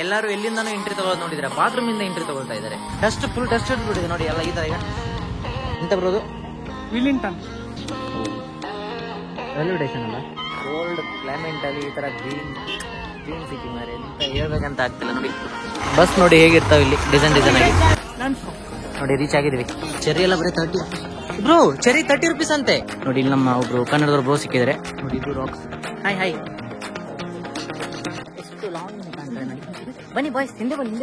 ಎಲ್ಲರೂ ಎಲ್ಲಿಂದಾನು ಎಂಟ್ರಿ ತಗೊಳ್ಳೋದು ನೋಡಿದ್ರೆ ಬಾತ್ರೂಮ್ ಇಂದ ಎಂಟ್ರಿ ತಗೊಳ್ತಾ ಇದ್ದಾರೆ. ಡಸ್ಟ್ ಫುಲ್ ಡಸ್ಟ್ ಬಿಟ್ಟಿದೆ ನೋಡಿ ಎಲ್ಲ. ಈ ತರ ಈಗ ಎಂತ ಬರೋದು ವಿಲಿಂಗ್ಟನ್ ರೈಲ್ವೆ ಸ್ಟೇಷನ್ ಅಲ್ಲ, ಕೋಲ್ಡ್ ಕ್ಲೈಮೇಟ್ ಅಲ್ಲಿ ಈ ತರ ಗ್ರೀನ್ ಸಿಟಿ ಮಾರೆ ಎಂತ ಹೇಳ್ಬೇಕಂತ ಆಗ್ತಿಲ್ಲ ನೋಡಿ. ಬಸ್ ನೋಡಿ ಹೇಗಿರ್ತಾವ ಇಲ್ಲಿ ಡಿಸೈನ್ ಆಗಿ ನೋಡಿ. ರೀಚ್ ಆಗಿದೀವಿ. ಚೆರ್ರಿ ಎಲ್ಲ ಬರೀ 30 ಬ್ರೋ, ಚೆರ್ರಿ 30 ರೂಪೀಸ್ ಅಂತೆ ನೋಡಿ. ಇಲ್ಲಿ ನಮ್ಮ ಒಬ್ರು ಕನ್ನಡದವ್ರು ಬ್ರೋ ಸಿಕ್ಕಿದ್ದಾರೆ ನೋಡಿ. ಇದು ರಾಕ್ಸ್. Hi hi. ಎಷ್ಟು ಲಾಂಗ್ ಬನ್ನಿ ಬಾಯ್ಸ್, ಹಿಂದೆ ಬನ್ನಿ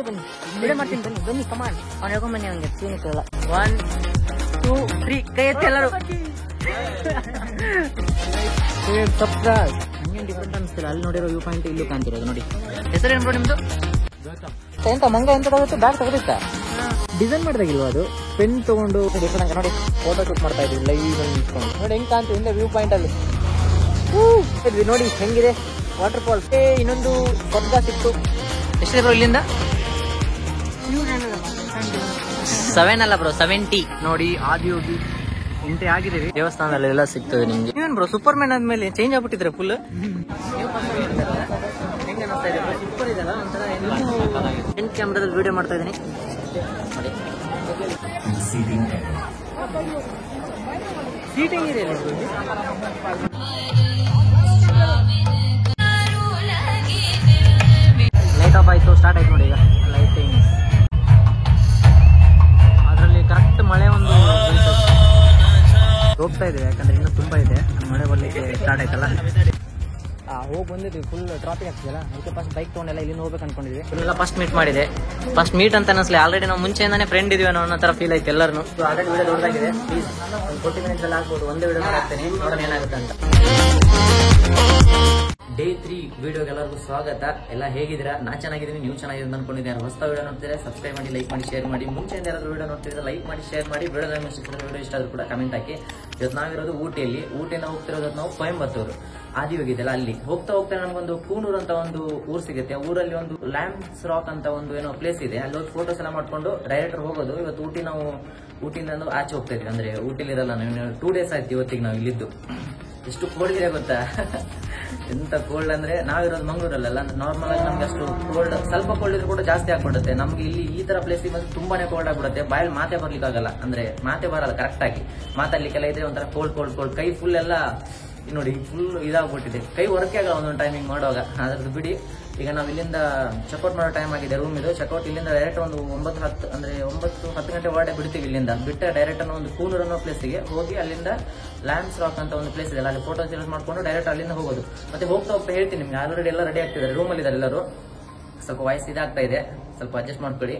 ವಿಡಿಯೋ ಮಾಡ್ತೀನಿ ಬನ್ನಿ ಕಮಾನ್. ಅವ್ನು ಹೇಳ್ಕೊಂಡ್ ಬನ್ನಿ, ಅವ್ನಿಗೆ ಸೀನಿಕ್ ಇಲ್ಲ. 1 2 3 ಕೈ ಎತ್ತಿ ಎಲ್ಲರೂ. ಹಂಗೇನು ಡಿಫ್ರೆಂಟ್ ಅನಿಸ್ತಿಲ್ಲ. ಅಲ್ಲಿ ನೋಡಿರೋ ವ್ಯೂ ಪಾಯಿಂಟ್ ಇಲ್ಲೂ ಕಾಣ್ತಿರೋದು ನೋಡಿ. ಹೆಸರೇನು ಬ್ರೋ ನಿಮ್ದು? ಎಂತ ಮಂಗ ಎಂತ ತಗೋತ್ತೆ? ಬ್ಯಾಗ್ ತಗೋದಿತ್ತ? ಡಿಸೈನ್ ಮಾಡಿದಾಗಿಲ್ವಾ ಅದು? ಪೆನ್ ತಗೊಂಡು ಡಿಫ್ರೆಂಟ್ ನೋಡಿ ಫೋಟೋ ಶೂಟ್ ಮಾಡ್ತಾ ಇದ್ವಿ ಲೈವ್ ಅಲ್ಲಿ ನಿಂತ್ಕೊಂಡು. ನೋಡಿ ಹೆಂಗ್ ಕಾಣ್ತು ಹಿಂದೆ ವ್ಯೂ ಪಾಯಿಂಟ್ ಅಲ್ಲಿ. ನೋಡಿ ಹೆಂಗಿದೆ ವಾಟರ್ ಫಾಲ್ಸ್. ಇನ್ನೊಂದು ಸ್ವರ್ಗ ಸಿಕ್ತು. ಎಷ್ಟಿದೆ ಬ್ರೋ ಇಲ್ಲಿಂದ? 7 ಅಲ್ಲ ಬ್ರೋ, 70 ನೋಡಿ. ಆದಿಯೋಗಿ ಎಂಟೆ ಆಗಿದ್ದೀವಿ. ದೇವಸ್ಥಾನದಲ್ಲಿ ಎಲ್ಲ ಸಿಗ್ತದೆ ನಿಮ್ಗೆ. ಏನ್ ಬ್ರೋ ಸೂಪರ್ ಮ್ಯಾನ್ ಆದ್ಮೇಲೆ ಚೇಂಜ್ ಆಗ್ಬಿಟ್ಟಿದ್ರೆ ಫುಲ್. ಹೆಂಗ ಅನಿಸ್ತಾ ಇದೆ? ಸೂಪರ್ ಇದೆಲ್ಲ ಒಂಥರ. ಫ್ರಂಟ್ ಕ್ಯಾಮ್ರಾದಲ್ಲಿ ವಿಡಿಯೋ ಮಾಡ್ತಾ ಇದ್ದೀನಿ ನೋಡಿ. ಸೀಟಿಂಗ್ ಇದೆ ಲೈಟ್ ಆಫ್ ಆಯ್ತು, ಸ್ಟಾರ್ಟ್ ಆಯ್ತು ನೋಡಿ ಈಗ ಲೈಟಿಂಗ್. ಅದರಲ್ಲಿ ಕರೆಕ್ಟ್ ಮಳೆ ಒಂದು ಹೋಗ್ತಾ ಇದೆ, ಯಾಕಂದ್ರೆ ಇನ್ನೂ ತುಂಬಾ ಇದೆ. ಮಳೆ ಬರ್ಲಿಕ್ಕೆ ಸ್ಟಾರ್ಟ್ ಆಯ್ತಲ್ಲ. ಹೋಗಿ ಬಂದಿದ್ವಿ, ಫುಲ್ ಟ್ರಾಫಿಕ್ ಆಗ್ತಿದೆಲ್ಲ. ಅದಕ್ಕೆ ಫಸ್ಟ್ ಬೈಕ್ ತಗೊಂಡೆಲ್ಲ ಇಲ್ಲಿಂದ ಹೋಗ್ಬೇಕು ಅನ್ಕೊಂಡಿದ್ವಿ. ಇಲ್ಲೆಲ್ಲ ಫಸ್ಟ್ ಮೀಟ್ ಮಾಡಿದೆ. ಫಸ್ಟ್ ಮೀಟ್ ಅಂತ ಅನಿಸ್ಲಿ, ಆಲ್ರೆಡಿ ನಾವು ಮುಂಚೆಯಿಂದಾನೆ ಫ್ರೆಂಡ್ ಇದೀವಿ ಅನ್ನೋ ತರ ಫೀಲ್ ಆಯ್ತು ಎಲ್ಲರೂ. ಆಲ್ರೆಡಿ ವಿಡಿಯೋ ದೊಡ್ಡದಾಗಿದೆ. ಪ್ಲೀಸ್ ಒಂದು 40 ಮಿನಿಟ್ಸ್ ಅಲ್ಲಿ ಆಗ್ಬೋದು. ಒಂದೇ ವಿಡಿಯೋ ಹಾಕ್ತೇನೆ, ನೋಡೋಣ ಏನಾಗುತ್ತೆ ಅಂತ. ಡೇ 3 ವಿಡಿಯೋಗೆ ಎಲ್ಲರಿಗೂ ಸ್ವಾಗತ. ಎಲ್ಲ ಹೇಗಿದ್ದೀರಾ? ನಾ ಚೆನ್ನಾಗಿದ್ದೀನಿ, ನೀವು ಚೆನ್ನಾಗಿದ್ದೀನಿ ಅನ್ಕೊಂಡಿದ್ದೀನಿ. ಹೊಸ ವಿಡಿಯೋ ನೋಡ್ತಿದ್ರೆ ಸಬ್ಸ್ಕ್ರೈಬ್ ಮಾಡಿ, ಲೈಕ್ ಮಾಡಿ, ಶೇರ್ ಮಾಡಿ. ಮುಂಚೆಯಿಂದ ಯಾರಾದ್ರೂ ವಿಡಿಯೋ ನೋಡ್ತಿದ್ರೆ ಲೈಕ್ ಮಾಡಿ, ಶೇರ್ ಮಾಡಿ. ವಿಡಿಯೋ ಇಷ್ಟ ಆದ್ರೂ ಕೂಡ ಕಮೆಂಟ್ ಹಾಕಿ. ಇವತ್ತು ನಾವಿರೋದು ಊಟಿಯಲ್ಲಿ. ಊಟಿಯಿಂದ ಹೋಗ್ತಿರೋದು ನಾವು ಕೊಯಂಬತ್ತೂರು ಆದಿಯೋಗಿದೆಯಲ್ಲ ಅಲ್ಲಿ. ಹೋಗ್ತಾ ನಮಗೊಂದು ಕೂನೂರು ಅಂತ ಒಂದು ಊರು ಸಿಗುತ್ತೆ. ಊರಲ್ಲಿ ಒಂದು ಲ್ಯಾಂಡ್ಸ್ ರಾಕ್ ಅಂತ ಒಂದು ಏನೋ ಪ್ಲೇಸ್ ಇದೆ. ಅಲ್ಲಿ ಹೋಗಿ ಫೋಟೋಸ್ ಎಲ್ಲ ಮಾಡ್ಕೊಂಡು ಡೈರೆಕ್ಟ್ ಹೋಗೋದು. ಇವತ್ತು ಊಟಿಯಿಂದ ಆಚೆ ಹೋಗ್ತಾ ಇದ್ವಿ. ಅಂದ್ರೆ ಊಟಿಲಿರಲ್ಲ ನಾವು. 2 ಡೇಸ್ ಆಯ್ತು ಇವತ್ತಿಗೆ ನಾವು ಇಲ್ಲಿದ್ದು. ಎಷ್ಟು ಕೋಲ್ಡ್ ಇದೆ ಗೊತ್ತಾ? ಎಂತ ಕೋಲ್ಡ್ ಅಂದ್ರೆ, ನಾವಿರೋದು ಮಂಗಳೂರಲ್ಲ. ನಾರ್ಮಲ್ ಆಗಿ ನಮ್ಗೆ ಅಷ್ಟು ಕೋಲ್ಡ್, ಸ್ವಲ್ಪ ಕೋಲ್ಡ್ ಇದ್ರೂ ಕೂಡ ಜಾಸ್ತಿ ಆಗ್ಬಿಡುತ್ತೆ ನಮ್ಗೆ. ಇಲ್ಲಿ ಈ ತರ ಪ್ಲೇಸಿಗೆ ಬಂದು ತುಂಬಾನೇ ಕೋಲ್ಡ್ ಆಗ್ಬಿಡುತ್ತೆ. ಬಾಯಲ್ಲಿ ಮಾತೆ ಬರ್ಲಿಕ್ಕೆ ಆಗಲ್ಲ, ಅಂದ್ರೆ ಮಾತೆ ಬರಲ್ಲ ಕರೆಕ್ಟ್ ಆಗಿ. ಮಾತಾಡ್ಲಿಕ್ಕೆಲ್ಲ ಇದ್ರೆ ಒಂಥರ ಕೋಲ್ಡ್. ಕೈ ಫುಲ್ ಎಲ್ಲ ನೋಡಿ ಫುಲ್ ಇದಾಗ್ಬಿಟ್ಟಿದೆ. ಕೈ ವರ್ಕ್ ಆಗಲ್ಲ ಒಂದೊಂದು ಟೈಮಿಂಗ್ ಮಾಡುವಾಗ. ಅದ್ರದ್ದು ಬಿಡಿ. ಈಗ ನಾವು ಇಲ್ಲಿಂದ ಚೆಕ್ಔಟ್ ಮಾಡೋ ಟೈಮ್ ಆಗಿದೆ. ರೂಮ್ ಇದು ಚೆಕ್ಔಟ್. ಇಲ್ಲಿಂದ ಡೈರೆಕ್ಟ್ ಒಂದು 9-10 ಅಂದ್ರೆ 9-10 ಗಂಟೆ ಒಳಗಡೆ ಬಿಡ್ತೀವಿ. ಇಲ್ಲಿಂದ ಬಿಟ್ಟರೆ ಡೈರೆಕ್ಟ್ ಒಂದು ಕೂನೂರು ಅನ್ನೋ ಪ್ಲೇಸಿಗೆ ಹೋಗಿ ಅಲ್ಲಿಂದ ಲ್ಯಾಂಡ್ಸ್ ರಾಕ್ ಅಂತ ಒಂದು ಪ್ಲೇಸ್ ಇದೆ, ಅಲ್ಲಿ ಫೋಟೋ ಸೆಲೆಕ್ಟ್ ಮಾಡ್ಕೊಂಡು ಡೈರೆಕ್ಟ್ ಅಲ್ಲಿಂದ ಹೋಗೋದು. ಮತ್ತೆ ಹೋಗ್ತಾ ಹೇಳ್ತೀನಿ ನಿಮ್ಗೆ. ಆಲ್ರೆಡಿ ಎಲ್ಲ ರೆಡಿ ಆಗ್ತಿದ್ದಾರೆ, ರೂಮಲ್ಲಿ ಇದ್ದಾರೆ ಎಲ್ಲರೂ. ಸ್ವಲ್ಪ ವಾಯ್ಸ್ ಇದಾಗ್ತಾ ಇದೆ, ಸ್ವಲ್ಪ ಅಡ್ಜಸ್ಟ್ ಮಾಡ್ಕೊಳ್ಳಿ.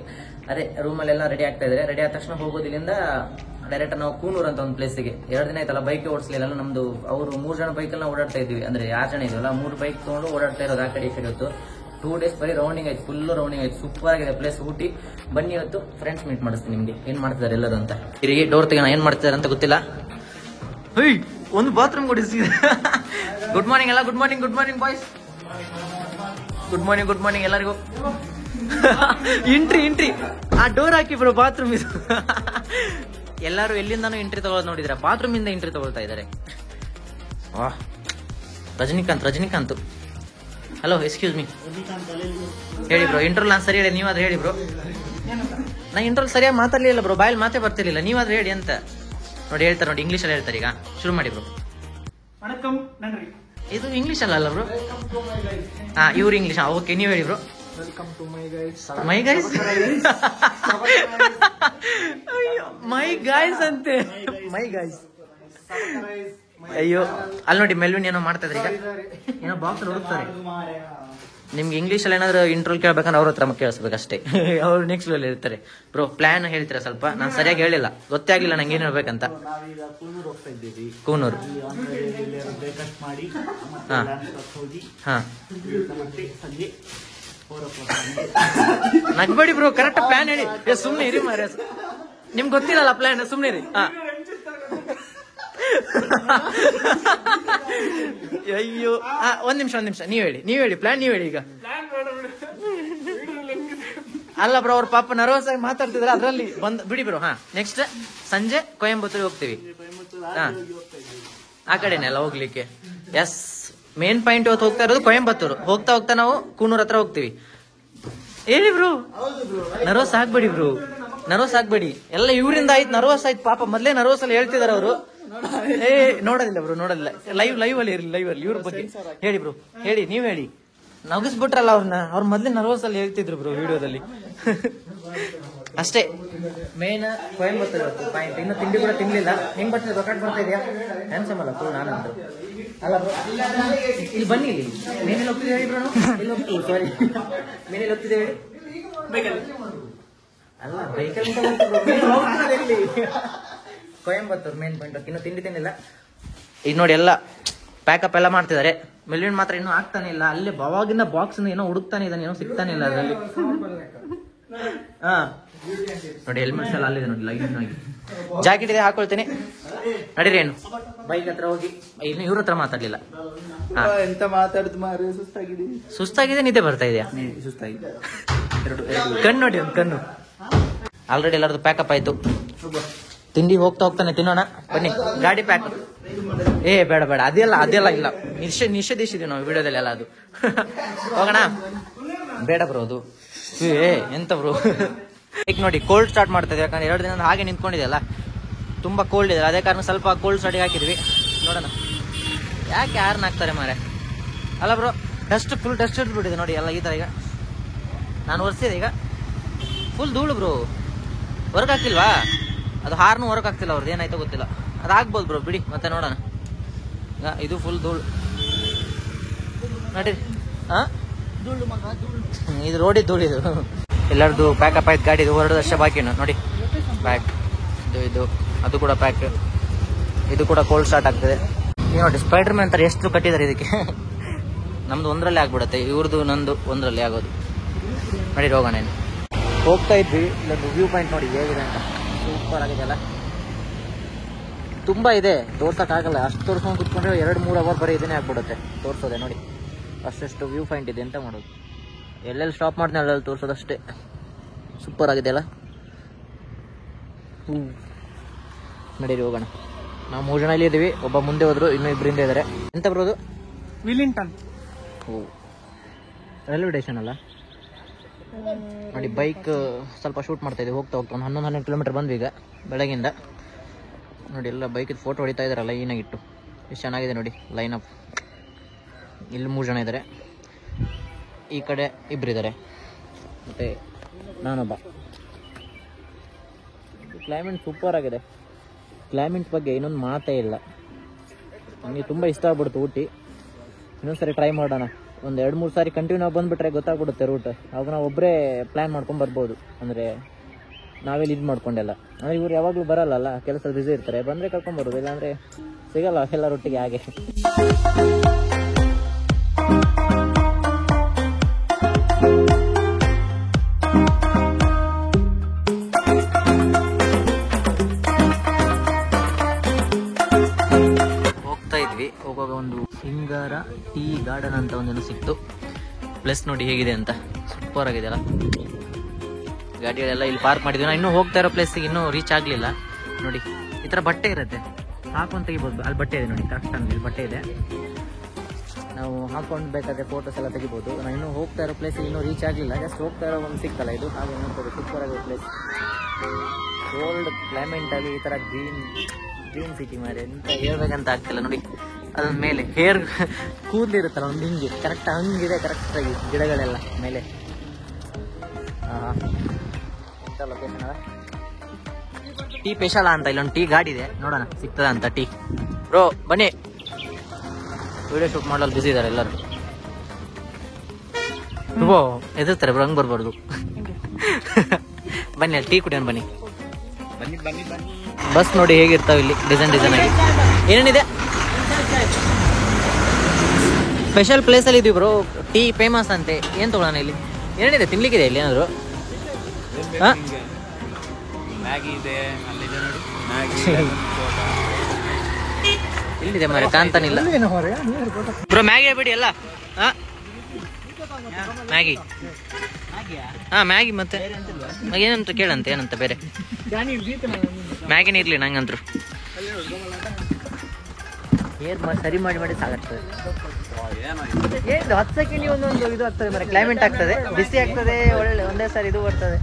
ಅದೇ ರೂಮಲ್ಲಿ ಎಲ್ಲ ರೆಡಿ ಆಗ್ತಾ ಇದ್ದಾರೆ. ರೆಡಿ ಆದ ತಕ್ಷಣ ಹೋಗೋದು ಇಲ್ಲಿಂದ ಡೈರೆಕ್ಟ್ ನಾವು ಕೂನೂರು ಅಂತ ಒಂದು ಪ್ಲೇಸಿಗೆ. 2 ದಿನ ಆಯ್ತಲ್ಲ ಬೈಕ್ ಓಡಿಸ್ಲಿಲ್ಲ. ನಮ್ದು ಅವರು 3 ಜನ ಬೈಕಲ್ಲಿ ನಾವು ಓಡಾಡ್ತಾ ಇದ್ವಿ. ಅಂದ್ರೆ 6 ಜನ ಇದ್ವಲ್ಲ, 3 ಬೈಕ್ ತಗೊಂಡು ಓಡಾಡ್ತಾ ಇರೋದು ಆ ಕಡೆ ಈ ಕಡೆ. ಹೊತ್ತು 2 ಡೇಸ್ ಬರೀ ರೌಂಡಿಂಗ್ ಆಯ್ತು, ಫುಲ್ ರೌಂಡಿಂಗ್ ಆಯ್ತು. ಸೂಪರ್ ಆಗಿದೆ ಪ್ಲೇಸ್ ಊಟಿ. ಬನ್ನಿ ಇವತ್ತು ಫ್ರೆಂಡ್ಸ್ ಮೀಟ್ ಮಾಡಿಸ್ತೀನಿ ನಿಮ್ಗೆ. ಏನ್ ಮಾಡ್ತಿದ್ದಾರೆ ಎಲ್ಲರೂ ಅಂತ. ಹಿರಿಗಿ ಡೋರ್ ತೆಗೋಣ, ಏನ್ ಮಾಡ್ತಿದ್ದಾರೆ ಅಂತ ಗೊತ್ತಿಲ್ಲ. ಒಂದು ಬಾತ್ರೂಮ್ ಕೊಡಿಸಿ. ಗುಡ್ ಮಾರ್ನಿಂಗ್ ಎಲ್ಲ. Good morning boys. Good morning ಎಲ್ಲರಿಗೂ. ಎಂಟ್ರಿ ಆ ಡೋರ್ ಹಾಕಿ ಬ್ರೋ, ಬಾತ್ರೂಮ್ ಇದು. ಎಲ್ಲರೂ ಎಲ್ಲಿಂದಾನು ಎಂಟ್ರಿ ತಗೊಳ್ಳೋದು ನೋಡಿದ್ರೆ ಬಾತ್ರೂಮ್ ಇಂದ ಎಂಟ್ರಿ ತಗೊಳ್ತಾ ಇದ್ದಾರೆ. ವಾಹ್, ರಜನಿಕಾಂತ್. Hello, excuse me. ಹೇಳಿ ಬ್ರೋ, ಇಂಟ್ರೋಲ್ ನಾನು ಸರಿ ಹೇಳಿ, ನೀವಾದ್ರೆ ಹೇಳಿ ಬ್ರೋ. ನಾ ಇಂಟ್ರೋಲ್ ಸರಿಯಾಗಿ ಮಾತಾಡ್ಲಿಲ್ಲ ಬ್ರೋ, ಬಾಯಲ್ಲಿ ಮಾತೇ ಬರ್ತಿರ್ಲಿಲ್ಲ. ನೀವಾದ್ರೆ ಹೇಳಿ ಅಂತ ನೋಡಿ. ಹೇಳ್ತಾರೆ ನೋಡಿ, ಇಂಗ್ಲೀಷ್ ಅಲ್ಲಿ ಹೇಳ್ತಾರೆ. ಈಗ ಶುರು ಮಾಡಿ ಬ್ರೋ. ಇದು ಇಂಗ್ಲೀಷ್ ಅಲ್ಲ ಬ್ರೋ? ಇವ್ರು ಇಂಗ್ಲೀಷ್. ಓಕೆ, ನೀವು ಹೇಳಿ bro. Welcome to my guys. My guys ಅಂತೆ. ಅಯ್ಯೋ, ಅಲ್ಲಿ ನೋಡಿ ಮೆಲ್ವಿನ್ ಏನೋ ಮಾಡ್ತಾ ಇದ್ರೆ. ಈಗ ಏನೋ ಬಾಕ್ಸ್ ಹುಡುಕ್ತಾರೆ. ನಿಮ್ಗೆ ಇಂಗ್ಲೀಷ್ ಅಲ್ಲಿ ಏನಾದ್ರು ಇಂಟ್ರೋಲ್ ಕೇಳ್ಬೇಕಂದ್ರೆ ಅವ್ರ ಹತ್ರ ಕೇಳಿಸ್ಬೇಕಷ್ಟೇ. ಅವ್ರು ನೆಕ್ಸ್ಟ್ ಲೆವೆಲ್ ಇರ್ತಾರೆ. ಬ್ರೋ ಪ್ಲಾನ್ ಹೇಳ್ತೀರಾ ಸ್ವಲ್ಪ? ನಾನು ಸರಿಯಾಗಿ ಹೇಳಿಲ್ಲ, ಗೊತ್ತೇ ಆಗಿಲ್ಲ ನಂಗೆ ಏನ್ ಹೇಳ್ಬೇಕಂತ. ಕೂನೂರು. ನಗ್ಬೇಡಿ ಬ್ರೋ, ಕರೆಕ್ಟ್ ಪ್ಲಾನ್ ಹೇಳಿ. ಸುಮ್ನೆ ಇರಿ ಮಾರ್ರೆ, ನಿಮ್ಗೆ ಗೊತ್ತಿಲ್ಲಲ್ಲ ಪ್ಲಾನ್, ಸುಮ್ನೆ ಇರಿ. ಅಯ್ಯೋ, ಒಂದ್ ನಿಮಿಷ ನೀವ್ ಹೇಳಿ ಪ್ಲಾನ್ ನೀವ್ ಹೇಳಿ. ಈಗ ಅಲ್ಲ ಬ್ರೋ, ಅವ್ರ ಪಾಪ ನರ್ವಸ್ ಆಗಿ ಮಾತಾಡ್ತಿದ್ರ, ಅದ್ರಲ್ಲಿ ಬಿಡಿ ಬ್ರೋ. ನೆಕ್ಸ್ಟ್ ಸಂಜೆ ಕೊಯಂಬತ್ತೂರಿಗೆ ಹೋಗ್ತೀವಿ. ಆ ಕಡೆನೆ ಅಲ್ಲ ಹೋಗ್ಲಿಕ್ಕೆ. ಎಸ್, ಮೇನ್ ಪಾಯಿಂಟ್ ಇವತ್ತು ಹೋಗ್ತಾ ಇರೋದು ಕೊಯಂಬತ್ತೂರು. ಹೋಗ್ತಾ ನಾವು ಕೂನೂರ್ ಹತ್ರ ಹೋಗ್ತೀವಿ. ಹೇಳಿ ಬ್ರೋ, ನರ್ವಸ್ ಆಗ್ಬೇಡಿ ಬ್ರೋ, ನರ್ವಸ್ ಆಗ್ಬೇಡಿ. ಎಲ್ಲ ಇವರಿಂದ ಆಯ್ತು, ನರ್ವಸ್ ಆಯ್ತು ಪಾಪ. ಮೊದ್ಲೇ ನರ್ವಸ್ ಅಲ್ಲಿ ಹೇಳ್ತಿದಾರೆ ಅವರು. ನೋಡೋದಿಲ್ಲ ಬ್ರೋ, ನೋಡೋದಿಲ್ಲ. ಲೈವ್ ಅಲ್ಲಿ ಇರಲಿ, ಲೈವ್ ಅಲ್ಲಿ ಇವ್ರ ಬಗ್ಗೆ ಹೇಳಿ ಬ್ರೋ, ಹೇಳಿ, ನೀವ್ ಹೇಳಿ. ನಗಿಸ್ಬಿಟ್ರಲ್ಲ ಅವ್ರನ್ನ, ಅವ್ರ ಮೊದ್ಲೇ ನರ್ವಸ್ ಅಲ್ಲಿ ಹೇಳ್ತಿದ್ರು ಬ್ರೋ ವಿಡಿಯೋದಲ್ಲಿ. ಅಷ್ಟೇ ಮೇನ್. ಕೊಯಂಬತ್ತೂರು ಪಾಯಿಂಟ್. ಇನ್ನು ತಿಂಡಿ ಕೂಡ ತಿನ್ಲಿಲ್ಲ. ಹೆಂಗ್ ಬರ್ತಿದೆ ರೊಕ್ಕ ಬರ್ತಾ ಇದೆಯಾ? ಹ್ಯಾನ್ಸಮ್ ಅಲ್ಲ ಫುಲ್ ನಾನಂತ ಅಲ್ಲ ಬ್ರೋ. ಇಲ್ಲಿ ಬನ್ನಿ, ಇಲ್ಲಿ ಮೇನೇಲಿ ಹೋಗ್ತಿದೆ ಹೇಳಿ ಬ್ರೋ. ಇಲ್ಲಿ ಹೋಗ್ತೀವಿ, ಸಾರಿ, ಮೇನೇಲಿ ಹೋಗ್ತಿದೆ ಹೇಳಿ. ಅಲ್ಲ ಬೈಕಲ್ಲಿ ಕೊಯಂಬತ್ತೂರು ಮೇನ್ ಪಾಯಿಂಟ್. ಇನ್ನು ತಿಂಡಿ ತಿನ್ನಿಲ್ಲ. ಈಗ ನೋಡಿ ಎಲ್ಲ ಪ್ಯಾಕಪ್ ಎಲ್ಲ ಮಾಡ್ತಿದ್ದಾರೆ. ಮೆಲ್ವಿನ್ ಮಾತ್ರ ಇನ್ನೂ ಆಗ್ತಾನೆ ಇಲ್ಲ. ಅಲ್ಲೇ ಅವಾಗಿನ ಬಾಕ್ಸ್ ಏನೋ ಹುಡುಕ್ತಾನೆ ಇದ್ದಾನೆ, ಏನೋ ಸಿಗ್ತಾನೆ ಇಲ್ಲ ಅದರಲ್ಲಿ. ಹಾ ನೋಡಿ ಹೆಲ್ಮೆಟ್ಸ್ ಎಲ್ಲ ಅಲ್ಲಿದೆ ನೋಡಿ, ಲೈನ್ ಆಗಿ. ಜಾಕೆಟ್ ಇದೆ, ಹಾಕೊಳ್ತೇನೆ. ನಡೀರಿ ಏನು ಬೈಕ್ ಹತ್ರ ಹೋಗಿ. ಇನ್ನು ಇವ್ರ ಹತ್ರ ಮಾತಾಡ್ಲಿಲ್ಲ. ಎಂತ ಮಾತಾಡುದು ಮಾರು, ಸುಸ್ತಾಗಿದೆ, ನಿದ್ದೆ ಬರ್ತಾ ಇದೆಯಾ? ಸುಸ್ತಾಗಿದೆ. ಕಣ್ಣು ನೋಡಿ, ಒಂದು ಕಣ್ಣು. ಆಲ್ರೆಡಿ ಎಲ್ಲರದು ಪ್ಯಾಕಪ್ ಆಯ್ತು. ತಿಂಡಿ ಹೋಗ್ತಾ ಹೋಗ್ತಾನೆ ತಿನ್ನೋಣ ಬನ್ನಿ. ಗಾಡಿ ಪ್ಯಾಕ್. ಬೇಡ ಬೇಡ, ಅದೆಲ್ಲ ಇಲ್ಲ. ನಿಷೇಧಿಸಿದ್ವಿ ನಾವು ವಿಡಿಯೋದಲ್ಲಿ ಎಲ್ಲ. ಅದು ಹೋಗೋಣ ಬೇಡ ಬ್ರೋ. ಅದು ಎಂತ ಬ್ರೋ. ಈಗ ನೋಡಿ ಕೋಲ್ಡ್ ಸ್ಟಾರ್ಟ್ ಮಾಡ್ತಾ ಇದೆ. ಯಾಕಂದ್ರೆ 2 ದಿನ ಹಾಗೆ ನಿಂತ್ಕೊಂಡಿದೆಯಲ್ಲ, ತುಂಬಾ ಕೋಲ್ಡ್ ಇದೆ. ಅದೇ ಕಾರಣ ಸ್ವಲ್ಪ ಕೋಲ್ಡ್ ಸ್ಟಾರ್ಟಿಗೆ ಹಾಕಿದ್ವಿ. ನೋಡೋಣ ಯಾಕೆ ಯಾರನ್ನ ಹಾಕ್ತಾರೆ ಮಾರೆ. ಅಲ್ಲ ಬ್ರೋ, ಡಸ್ಟ್ ಫುಲ್ ಡಸ್ಟ್ ಹಿಡಿದ್ಬಿಟ್ಟಿದೆ ನೋಡಿ ಎಲ್ಲ. ಈ ತರ ಈಗ ನಾನು ಒರೆಸಿದೆ, ಈಗ ಫುಲ್ ಧೂಳು ಬ್ರೋ. ಹೊರಗೆ ಹಾಕ್ತಿಲ್ವಾ? ಅದು ಹಾರ್ನು ಹೊರಗೆ ಹಾಕ್ತಿಲ್ಲ ಅವ್ರದ್ದು, ಏನಾಯ್ತೋ ಗೊತ್ತಿಲ್ಲ. ಅದಾಗ್ಬೋದು ಬ್ರೋ, ಬಿಡಿ ಮತ್ತೆ ನೋಡೋಣ. ಇದು ಫುಲ್ ಧೂಳು ನಡೀರಿ. ಇದು ರೋಡಿಗೆ ಧೂಳು. ಇದು ಎಲ್ಲರದು ಪ್ಯಾಕಪ್ ಆಯ್ತು. ಗಾಡಿ 2 ವರ್ಷ ಬಾಕಿ ನೋಡಿ. ಪ್ಯಾಕ್ ಇದು ಅದು ಕೂಡ ಪ್ಯಾಕ್. ಇದು ಕೂಡ ಕೋಲ್ಡ್ ಸ್ಟಾರ್ಟ್ ಆಗ್ತದೆ. ಈಗ ನೋಡಿ ಸ್ಪೈಡರ್ ಮ್ಯಾನ್ ಅಂತಾರೆ, ಎಷ್ಟು ಕಟ್ಟಿದ್ದಾರೆ ಇದಕ್ಕೆ. ನಮ್ದು ಒಂದರಲ್ಲೇ ಆಗ್ಬಿಡತ್ತೆ, ಇವ್ರದ್ದು ನಂದು ಒಂದರಲ್ಲಿ ಆಗೋದು. ನಡಿ ಹೋಗೋಣ. ಹೋಗ್ತಾ ಇದ್ವಿ. ಇಲ್ಲೊಂದು ವ್ಯೂ ಪಾಯಿಂಟ್ ನೋಡಿ ಹೇಗಿದೆ ಅಂತ. ಸೂಪರ್ ಆಗಿದೆಯಲ್ಲ. ತುಂಬಾ ಇದೆ, ತೋರ್ಸಕ್ಕಾಗಲ್ಲ. ಅಷ್ಟು ತೋರ್ಸ್ಕೊಂಡು ಕುತ್ಕೊಂಡ್ರೆ 2-3 ಅವರ್ ಬರೀ ಇದನ್ನೇ ಆಗ್ಬಿಡುತ್ತೆ ತೋರ್ಸೋದೆ. ನೋಡಿ ಅಷ್ಟು ವ್ಯೂ ಪಾಯಿಂಟ್ ಇದೆ, ಎಂತ ಮಾಡೋದು. ಎಲ್ಲೆಲ್ಲಿ ಸ್ಟಾಪ್ ಮಾಡ್ತೀನಿ ಅಲ್ಲೆಲ್ಲಿ ತೋರ್ಸೋದಷ್ಟೇ. ಸೂಪರ್ ಆಗಿದೆಯಲ್ಲ. ನಡೀರಿ ಹೋಗೋಣ. ನಾವು 3 ಜನ ಇಲ್ಲಿ ಇದ್ದೀವಿ. ಒಬ್ಬ ಮುಂದೆ ಹೋದ್ರು, ಇನ್ನೂ 2 ಹಿಂದೆ ಇದ್ದಾರೆ. ಎಂತ ಬರೋದು? ವಿಲಿಂಗ್ಟನ್. ರೈಲ್ವೆ ಸ್ಟೇಷನ್ ಅಲ್ಲ ನೋಡಿ. ಬೈಕ್ ಸ್ವಲ್ಪ ಶೂಟ್ ಮಾಡ್ತಾ ಇದ್ದೀವಿ ಹೋಗ್ತಾ ಹೋಗ್ತಾ. ಒಂದು 11-12 ಕಿಲೋಮೀಟರ್ ಬಂದ್ವಿ ಈಗ ಬೆಳಗಿಂದ. ನೋಡಿ ಎಲ್ಲ ಬೈಕಿದ್ದು ಫೋಟೋ ಹೊಡಿತಾ ಇದ್ದಾರೆ ಲೈನಾಗಿಟ್ಟು. ಎಷ್ಟು ಚೆನ್ನಾಗಿದೆ ನೋಡಿ ಲೈನ್ ಅಪ್. ಇಲ್ಲಿ 3 ಜನ ಇದ್ದಾರೆ, ಈ ಕಡೆ 2 ಇದ್ದಾರೆ, ಮತ್ತು ನಾನೊಬ್ಬ. ಕ್ಲೈಮೇಟ್ ಸೂಪರ್ ಆಗಿದೆ. ಕ್ಲೈಮೇಟ್ ಬಗ್ಗೆ ಇನ್ನೊಂದು ಮಾತೇ ಇಲ್ಲ. ನನಗೆ ತುಂಬ ಇಷ್ಟ ಆಗ್ಬಿಡ್ತು ಊಟಿ. ಇನ್ನೊಂದ್ಸರಿ ಟ್ರೈ ಮಾಡೋಣ. ಒಂದು 2-3 ಸಾರಿ ಕಂಟಿನ್ಯೂ ಬಂದುಬಿಟ್ರೆ ಗೊತ್ತಾಗ್ಬಿಡುತ್ತೆ ರೂಟ್. ಅವಾಗ ನಾವು ಒಬ್ಬರೇ ಪ್ಲ್ಯಾನ್ ಮಾಡ್ಕೊಂಡು ಬರ್ಬೋದು. ಅಂದರೆ ನಾವೆಲ್ಲಿ ಇದು ಮಾಡ್ಕೊಂಡೆಲ್ಲ. ಅಂದರೆ ಇವ್ರು ಯಾವಾಗಲೂ ಬರಲ್ಲ, ಕೆಲಸ ಬ್ಯುಸಿ ಇರ್ತಾರೆ. ಬಂದರೆ ಕರ್ಕೊಂಬರೋದು, ಇಲ್ಲಾಂದರೆ ಸಿಗಲ್ಲ ಎಲ್ಲರೊಟ್ಟಿಗೆ ಹಾಗೆ. ಹೋಗ್ತಾ ಇದ್ವಿ. ಹೋಗುವಾಗ ಒಂದು ಸಿಂಗಾರ ಟೀ ಗಾರ್ಡನ್ ಅಂತ ಒಂದೇನು ಸಿಕ್ತು. ಪ್ಲೇಸ್ ನೋಡಿ ಹೇಗಿದೆ ಅಂತ. ಸೂಪರ್ ಆಗಿದೆಯಲ್ಲ. ಗಾಡಿಗಳೆಲ್ಲ ಇಲ್ಲಿ ಪಾರ್ಕ್ ಮಾಡಿದ್ವಿ. ನಾವು ಇನ್ನೂ ಹೋಗ್ತಾ ಇರೋ ಪ್ಲೇಸಿಗೆ ಇನ್ನೂ ರೀಚ್ ಆಗಲಿಲ್ಲ. ನೋಡಿ ಈ ಥರ ಬಟ್ಟೆ ಇರುತ್ತೆ, ಹಾಕೊಂಡು ತೆಗಿಬೋದು. ಅಲ್ಲಿ ಬಟ್ಟೆ ಇದೆ ನೋಡಿ, ಕರೆಕ್ಟ್ ಇಲ್ಲಿ ಬಟ್ಟೆ ಇದೆ. ನಾವು ಹಾಕೊಂಡು ಬೇಕಾದ್ರೆ ಫೋಟೋಸ್ ಎಲ್ಲ ತೆಗಿಬೋದು. ನಾವು ಇನ್ನೂ ಹೋಗ್ತಾ ಇರೋ ಪ್ಲೇಸಿಗೆ ಇನ್ನೂ ರೀಚ್ ಆಗಲಿಲ್ಲ. ಜಸ್ಟ್ ಹೋಗ್ತಾ ಇರೋ ಒಂದು ಸಿಕ್ತಲ್ಲ ಇದು, ಹಾಗೆ ನೋಡ್ಬೋದು. ಸೂಪರ್ ಆಗಿರೋ ಪ್ಲೇಸ್. ಕೋಲ್ಡ್ ಕ್ಲೈಮೇಟಲ್ಲಿ ಈ ಥರ ಗ್ರೀನ್ ಸಿಟಿ ಮಾರೆ, ಎಂತ ಹೇಳ್ಬೇಕಂತ ಆಗ್ತಿಲ್ಲ ನೋಡಿ. ಅದ್ರ ಮೇಲೆ ಹೇರ್ ಕೂದಲಿರುತ್ತಲ್ಲ ಒಂದು ಹಿಂಗೆ, ಕರೆಕ್ಟ್ ಹಂಗಿದೆ ಕರೆಕ್ಟಾಗಿ ಗಿಡಗಳೆಲ್ಲ ಮೇಲೆ. ಎಂಥ ಲೊಕೇಶನ್ ಅಲ್ಲ. ಟೀ ಸ್ಪೆಷಲ್ ಅಂತ ಇಲ್ಲೊಂದು ಟೀ ಗಾಡಿ ಇದೆ, ನೋಡೋಣ ಸಿಗ್ತದ ಅಂತ ಟೀ. ಬ್ರೋ ಬನ್ನಿ, ವಿಡಿಯೋ ಶೂಟ್ ಮಾಡಲು ಬಿಸಿ ಇದ್ದಾರೆ ಎಲ್ಲರೂ. ಬ್ರೋ ಎದುರ್ತಾರೆ ಬ್ರೋ, ಹಂಗೆ ಬರ್ಬಾರ್ದು. ಬನ್ನಿ ಅಲ್ಲಿ ಟೀ ಕುಡಿಯೋಣ ಬನ್ನಿ. ಬಸ್ ನೋಡಿ ಹೇಗಿರ್ತಾವೆ ಇಲ್ಲಿ, ಡಿಸೈನ್ ಆಗಿ. ಏನೇನಿದೆ ಸ್ಪೆಷಲ್ ಪ್ಲೇಸಲ್ಲಿ ಇದೀವಿ ಬ್ರೋ. ಟೀ ಫೇಮಸ್ ಅಂತೆ. ಏನು ತೊಗೊಳ್ಳೋಣ ಇಲ್ಲಿ? ಏನೇನಿದೆ ತಿನ್ಲಿಕ್ಕಿದೆ ಇಲ್ಲಿ ಏನಾದ್ರು? ಹಾಂ ಇಲ್ಲಿದೆ ಮಾರೆ, ಕಾಣ್ತಾನಿಲ್ಲ ಬ್ರೋ. ಮ್ಯಾಗಿ ಹೇಳ್ಬಿಡಿ ಎಲ್ಲ. ಹಾಂ ಮ್ಯಾಗಿ. ಹಾಂ ಮ್ಯಾಗಿ. ಮತ್ತೆ ಏನಂತ ಕೇಳಂತೆ, ಏನಂತ ಬೇರೆ ಮ್ಯಾಗಿನ ಇರಲಿ ನಂಗಂತರು. ಹೇರ್ ಸರಿ ಮಾಡಿ ಸಾಕಾಗ್ತದೆ. ಏನು 10 ಸೆಕೆಂಡ್ ಒಂದೊಂದು ಇದು ಆಗ್ತದೆ ಮರ, ಕ್ಲೈಮೇಟ್ ಆಗ್ತದೆ, ಬಿಸಿ ಆಗ್ತದೆ, ಒಳ್ಳೆ ಒಂದೇ ಸಾರಿ ಇದು ಬರ್ತದೆ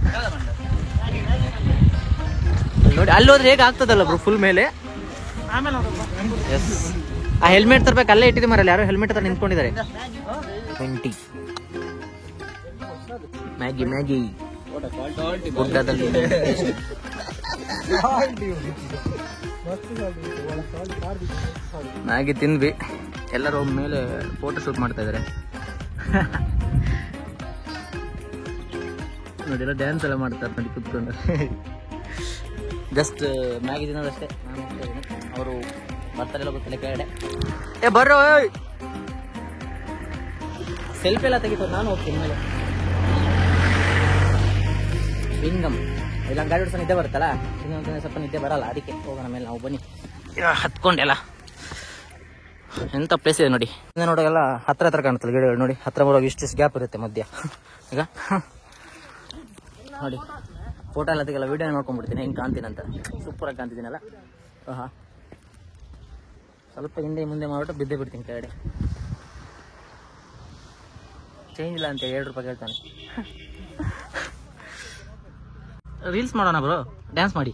ನೋಡಿ. ಅಲ್ಲಿ ಹೋದ್ರೆ ಹೇಗೆ ಆಗ್ತದಲ್ಲ ಬ್ರೋ ಫುಲ್ ಮೇಲೆ. ಎಸ್, ಆ ಹೆಲ್ಮೆಟ್ ತರ್ಬೇಕು, ಅಲ್ಲೇ ಇಟ್ಟಿದೆ ಮರಲ್ಲಿ, ಯಾರೋ ಹೆಲ್ಮೆಟ್ ತರ ನಿಂತ್ಕೊಂಡಿದ್ದಾರೆ. 20 ಮ್ಯಾಗಿ ಗುಡ್ಡದಲ್ಲಿ ಮ್ಯಾಗಿ ತಿಂದ್ವಿ. ಎಲ್ಲರೂ ಮೇಲೆ ಫೋಟೋ ಶೂಟ್ ಮಾಡ್ತಾ ಇದಾರೆ ನೋಡಿ, ಎಲ್ಲ ಡ್ಯಾನ್ಸ್ ಎಲ್ಲ ಮಾಡ್ತಾರೆ ನೋಡಿ ಕುತ್ಕೊಂಡು. ಜಸ್ಟ್ ಮ್ಯಾಗಿ ತಿನ್ನೋದಷ್ಟೇ. ಅವರು ಬರ್ತಾರೆಲ್ಲ ಗೊತ್ತಿಲ್ಲ ಕೆಳಗಡೆ. ಬರ್ರೋ, ಸೆಲ್ಫಿ ಎಲ್ಲ ತೆಗಿತಾರೆ, ನಾನು ಹೋಗ್ತೀನಿ ಮೇಲೆ. ವಿಂಗಮ್ ಇಲ್ಲ ಗಾಡಿ ಹೊಡ್ಸೋ ನಿದ್ದೆ ಬರುತ್ತಲ್ಲ, ಇನ್ನೊಂದು ಸ್ವಲ್ಪ ನಿದ್ದೆ ಬರಲ್ಲ, ಅದಕ್ಕೆ ಹೋಗೋಣ ಮೇಲೆ ನಾವು. ಬನ್ನಿ ಹತ್ಕೊಂಡೆಲ್ಲ. ಎಂತ ಪ್ಲೇಸ್ ಇದೆ ನೋಡಿ, ನೋಡೋಲ್ಲ ಹತ್ರ ಕಾಣುತ್ತಲ್ಲ ಗಿಡಗಳು ನೋಡಿ, ಹತ್ರ ಬರೋವಾಗ ಇಷ್ಟು ಗ್ಯಾಪ್ ಇರುತ್ತೆ ಮಧ್ಯ. ಈಗ ನೋಡಿ ಫೋಟೋ ಎಲ್ಲ ತೆಗೆಲ್ಲ ವಿಡಿಯೋ ನೋಡ್ಕೊಂಡ್ಬಿಡ್ತೀನಿ ಹೆಂಗೆ ಕಾಣ್ತೀನಂತ. ಸೂಪರಾಗಿ ಕಾಣ್ತಿದ್ದೀನಲ್ಲ. ಸ್ವಲ್ಪ ಹಿಂದೆ ಮುಂದೆ ಮಾಡ್ಬಿಟ್ಟು ಬಿದ್ದೇ ಬಿಡ್ತೀನಿ ಕೆಳಗಡೆ. ಚೇಂಜ್ ಇಲ್ಲ ಅಂತ 2 ರೂಪಾಯಿ ಕೇಳ್ತಾನೆ. ರೀಲ್ಸ್ ಮಾಡೋಣ ಬ್ರೋ, ಡ್ಯಾನ್ಸ್ ಮಾಡಿ